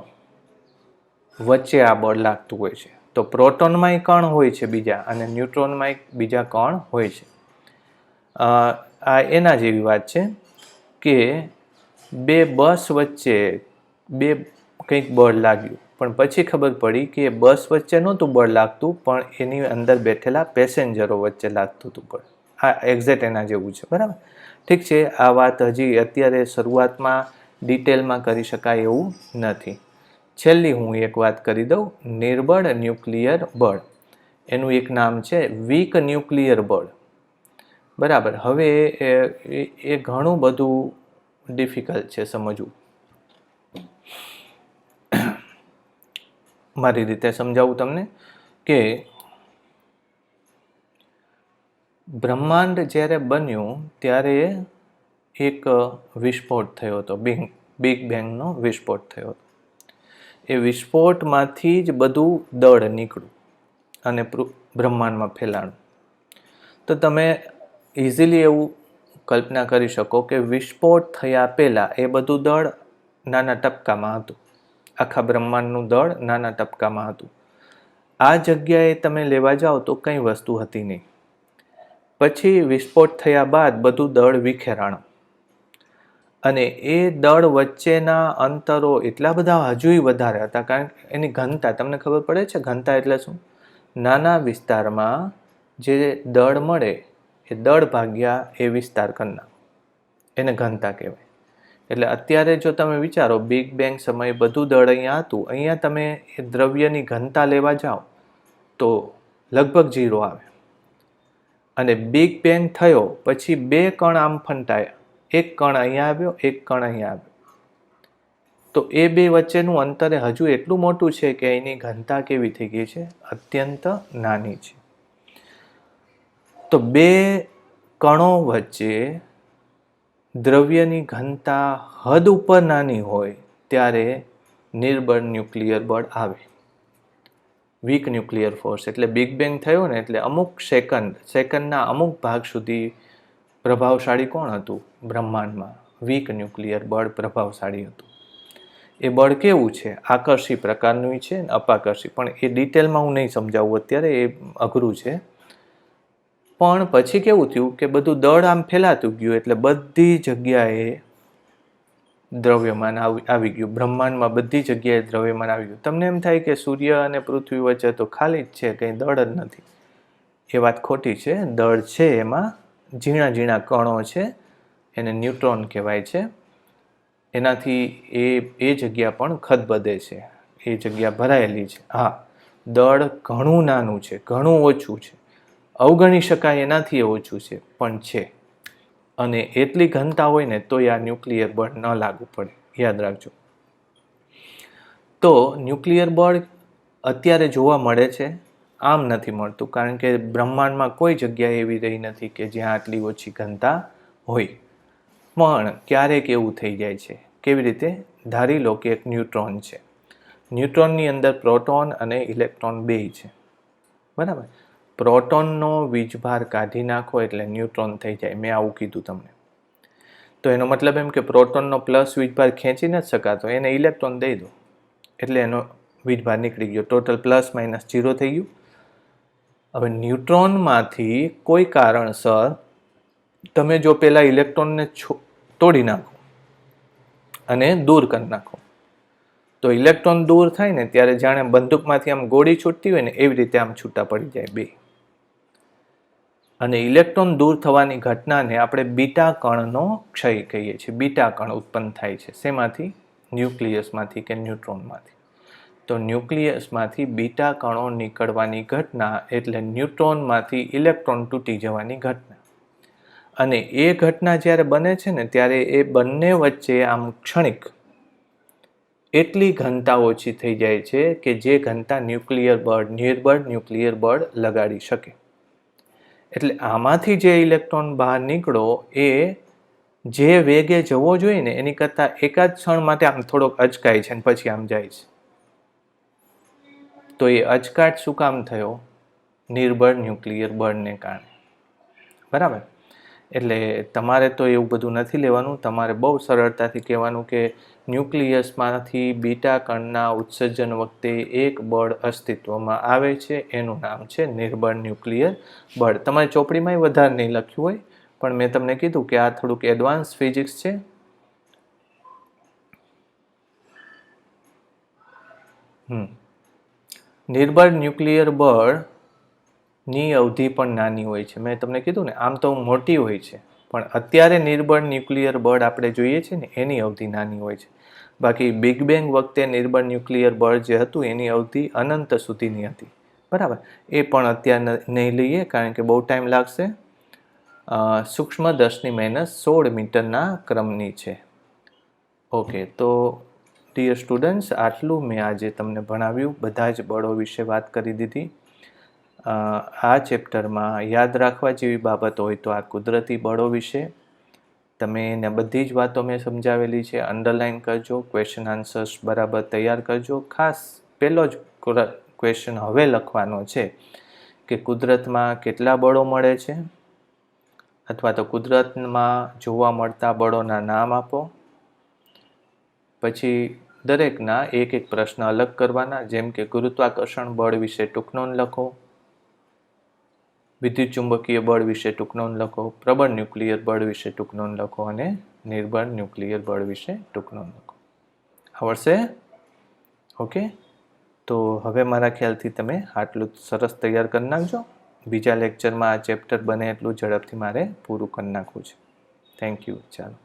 વચ્ચે આ બળ લાગતું હોય છે. તો પ્રોટોનમાંય કણ હોય છે બીજા, અને ન્યુટ્રોનમાંય બીજા કણ હોય છે. આ એના જેવી વાત છે કે બે બસ વચ્ચે કંઈક બળ લાગ્યું, પણ પછી ખબર પડી કે બસ વચ્ચે નહોતું બળ લાગતું, પણ એની અંદર બેઠેલા પેસેન્જરો વચ્ચે લાગતું હતું બળ. આ એક્ઝેક્ટ એના જેવું છે, બરાબર. ઠીક છે, આ વાત હજી અત્યારે શરૂઆતમાં ડિટેલમાં કરી શકાય એવું નથી. છેલ્લી હું એક વાત કરી દઉં, નિર્બળ ન્યુક્લિયર બળ. એનું એક નામ છે વીક ન્યુક્લિયર બળ, બરાબર. હવે એ ઘણું બધું ડિફિકલ્ટ છે સમજવું. મારી રીતે સમજાવું તમને કે બ્રહ્માંડ જ્યારે બન્યું ત્યારે એક વિસ્ફોટ થયો હતો, બિગ બેંગનો વિસ્ફોટ થયો હતો. એ વિસ્ફોટમાંથી જ બધું દળ નીકળ્યું અને બ્રહ્માંડમાં ફેલાણું. તો તમે ઇઝીલી એવું કલ્પના કરી શકો કે વિસ્ફોટ થયા પહેલાં એ બધું દળ નાના ટપકામાં હતું, આખા બ્રહ્માંડનું દળ નાના ટપકામાં હતું. આ જગ્યાએ તમે લેવા જાઓ તો કંઈ વસ્તુ હતી નહીં. પછી વિસ્ફોટ થયા બાદ બધું દળ વિખેરાણું, અને એ દળ વચ્ચેના અંતરો એટલા બધા હજુય વધારે હતા, કારણ કે એની ઘનતા તમને ખબર પડે છે. ઘનતા એટલે શું? નાના વિસ્તારમાં જે દળ મળે એ દળ ભાગ્યા એ વિસ્તાર કરના, એને ઘનતા કહેવાય. એટલે અત્યારે જો તમે વિચારો બિગ બેંગ સમયે બધું દળ અહીંયા હતું, અહીંયા તમે એ દ્રવ્યની ઘનતા લેવા જાઓ તો લગભગ 0 આવે. અને બિગ બેંગ થયો પછી બે કણ આમ ફંટાયા, એક કણ અહીંયા આવ્યો, એક કણ અહીંયા આવ્યો. તો એ બે વચ્ચેનું અંતર હજુ એટલું મોટું છે કે એની ઘનતા કેવી થઈ ગઈ છે? અત્યંત નાની છે. તો બે કણો વચ્ચે દ્રવ્યની ઘનતા હદ ઉપર નાની હોય ત્યારે નિર્બળ ન્યુક્લિયર બળ આવે, વીક ન્યુક્લિયર ફોર્સ. એટલે બિગ બેંગ થયો ને એટલે અમુક સેકન્ડના અમુક ભાગ સુધી પ્રભાવશાળી કોણ હતું? બ્રહ્માંડમાં વીક ન્યુક્લિયર બળ પ્રભાવશાળી હતું. એ બળ કેવું છે? આકર્ષી પ્રકારનું છે, અપાકર્ષી. પણ એ ડિટેલમાં હું નહીં સમજાવું અત્યારે, એ અઘરું છે. પણ પછી કેવું થયું કે બધું દળ આમ ફેલાતું ગયું, એટલે બધી જગ્યાએ દ્રવ્યમાન આવી ગયું. બ્રહ્માંડમાં બધી જગ્યાએ દ્રવ્યમાન આવી ગયું. તમને એમ થાય કે સૂર્ય અને પૃથ્વી વચ્ચે તો ખાલી જ છે, કંઈ દળ જ નથી. એ વાત ખોટી છે. દળ છે, એમાં ઝીણા ઝીણા કણો છે, એને ન્યુટ્રોન કહેવાય છે. એનાથી એ જગ્યા પણ ખદબદે છે, એ જગ્યા ભરાયેલી છે. હા, દળ ઘણું નાનું છે, ઘણું ઓછું છે, અવગણી શકાય એનાથી ઓછું છે, પણ છે. અને એટલી ઘનતા હોય ને તો આ ન્યુક્લિયર બળ ન લાગુ પડે, યાદ રાખજો. તો ન્યુક્લિયર બળ અત્યારે જોવા મળે છે, આમ નથી મળતું, કારણ કે બ્રહ્માંડમાં કોઈ જગ્યા એવી રહી નથી કે જ્યાં આટલી ઓછી ઘનતા હોય. પણ ક્યારેક એવું થઈ જાય છે. કેવી રીતે? ધારી લો કે એક ન્યુટ્રોન છે. ન્યુટ્રોનની અંદર પ્રોટોન અને ઇલેક્ટ્રોન બેય છે, બરાબર. પ્રોટોનનો વીજભાર કાઢી નાખો એટલે ન્યુટ્રોન થઈ જાય. મેં આવું કીધું તમને. તો એનો મતલબ એમ કે પ્રોટોનનો પ્લસ વીજભાર ખેંચી નથી શકાતો, એને ઇલેક્ટ્રોન દઈ દો એટલે એનો વીજભાર નીકળી ગયો. ટોટલ પ્લસ માઇનસ 0 થઈ ગયું. હવે ન્યુટ્રોનમાંથી કોઈ કારણસર તમે જો પેલા ઇલેક્ટ્રોનને તોડી નાખો અને દૂર કરી નાખો, તો ઇલેક્ટ્રોન દૂર થાય ને ત્યારે જાણે બંદૂકમાંથી આમ ગોળી છૂટતી હોય ને એવી રીતે આમ છૂટા પડી જાય બે. અને ઇલેક્ટ્રોન દૂર થવાની ઘટનાને આપણે બીટા કણનો ક્ષય કહીએ છીએ. બીટા કણ ઉત્પન્ન થાય છે. શેમાંથી? ન્યુક્લિયસમાંથી કે ન્યુટ્રોનમાંથી. તો ન્યુક્લિયસમાંથી બીટા કણો નીકળવાની ઘટના એટલે ન્યુટ્રોનમાંથી ઇલેક્ટ્રોન તૂટી જવાની ઘટના. અને એ ઘટના જ્યારે બને છે ને ત્યારે એ બંને વચ્ચે આમ ક્ષણિક એટલી ઘનતા ઓછી થઈ જાય છે કે જે ઘનતા નિર્બળ ન્યુક્લિયર બળ લગાડી શકે. એટલે આમાંથી જે ઇલેક્ટ્રોન બહાર નીકળો એ જે વેગે જવો જોઈએ ને એની કરતાં એકાદ ક્ષણ માટે આમ થોડોક અચકાય છે અને પછી આમ જાય છે. તો એ અચકાટ શું કામ થયો? નિર્બળ ન્યુક્લિયર બળને કારણે, બરાબર. એટલે તમારે તો એવું બધું નથી લેવાનું. તમારે બહુ સરળતાથી કહેવાનું કે ન્યુક્લિયસમાંથી બીટા કણના ઉત્સર્જન વખતે એક બળ અસ્તિત્વમાં આવે છે, એનું નામ છે નિર્બળ ન્યુક્લિયર બળ. તમારી ચોપડીમાંય વધારે નહીં લખ્યું હોય, પણ મેં તમને કીધું કે આ થોડુંક એડવાન્સ ફિઝિક્સ છે. નિર્બળ ન્યુક્લિયર બળની અવધિ પણ નાની હોય છે. મેં તમને કીધું ને આમ તો મોટી હોય છે, પણ અત્યારે નિર્બળ ન્યુક્લિયર બળ આપણે જોઈએ છે ને એની અવધિ નાની હોય છે. બાકી બિગ બેંગ વખતે નિર્બળ ન્યુક્લિયર બળ જે હતું એની અવધિ અનંત સુધીની હતી, બરાબર. એ પણ અત્યારે નહીં લઈએ કારણ કે બહુ ટાઈમ લાગશે. સૂક્ષ્મ 10⁻16 મીટરના ક્રમની છે. ઓકે, તો ડિયર સ્ટુડન્ટ્સ, આટલું મેં આજે તમને ભણાવ્યું. બધા જ બળો વિશે વાત કરી દીધી. આ ચેપ્ટરમાં યાદ રાખવા જેવી બાબત હોય તો આ કુદરતી બળો વિશે તમે એને બધી જ વાતો મેં સમજાવેલી છે. અંડરલાઇન કરજો, ક્વેશ્ચન આન્સર્સ બરાબર તૈયાર કરજો. ખાસ પહેલો જ ક્વેશ્ચન હવે લખવાનો છે કે કુદરતમાં કેટલા બળો મળે છે, અથવા તો કુદરતમાં જોવા મળતા બળોના નામ આપો. પછી દરેકના એક એક પ્રશ્ન અલગ કરવાના, જેમ કે ગુરુત્વાકર્ષણ બળ વિશે ટૂંક નોંધ લખો, વિદ્યુત ચુંબકીય બળ વિશે ટૂંક નોંધ લખો, પ્રબળ ન્યુક્લિયર બળ વિશે ટૂંક નોંધ લખો અને નિર્બળ ન્યુક્લિયર બળ વિશે ટૂંક નોંધ લખો. આવડશે? ઓકે, તો હવે મારા ખ્યાલથી તમે આટલું સરસ તૈયાર કરી નાખજો. બીજા લેક્ચરમાં આ ચેપ્ટર બને એટલું ઝડપથી મારે પૂરું કરી નાખવું છે. Thank you. ચાલો.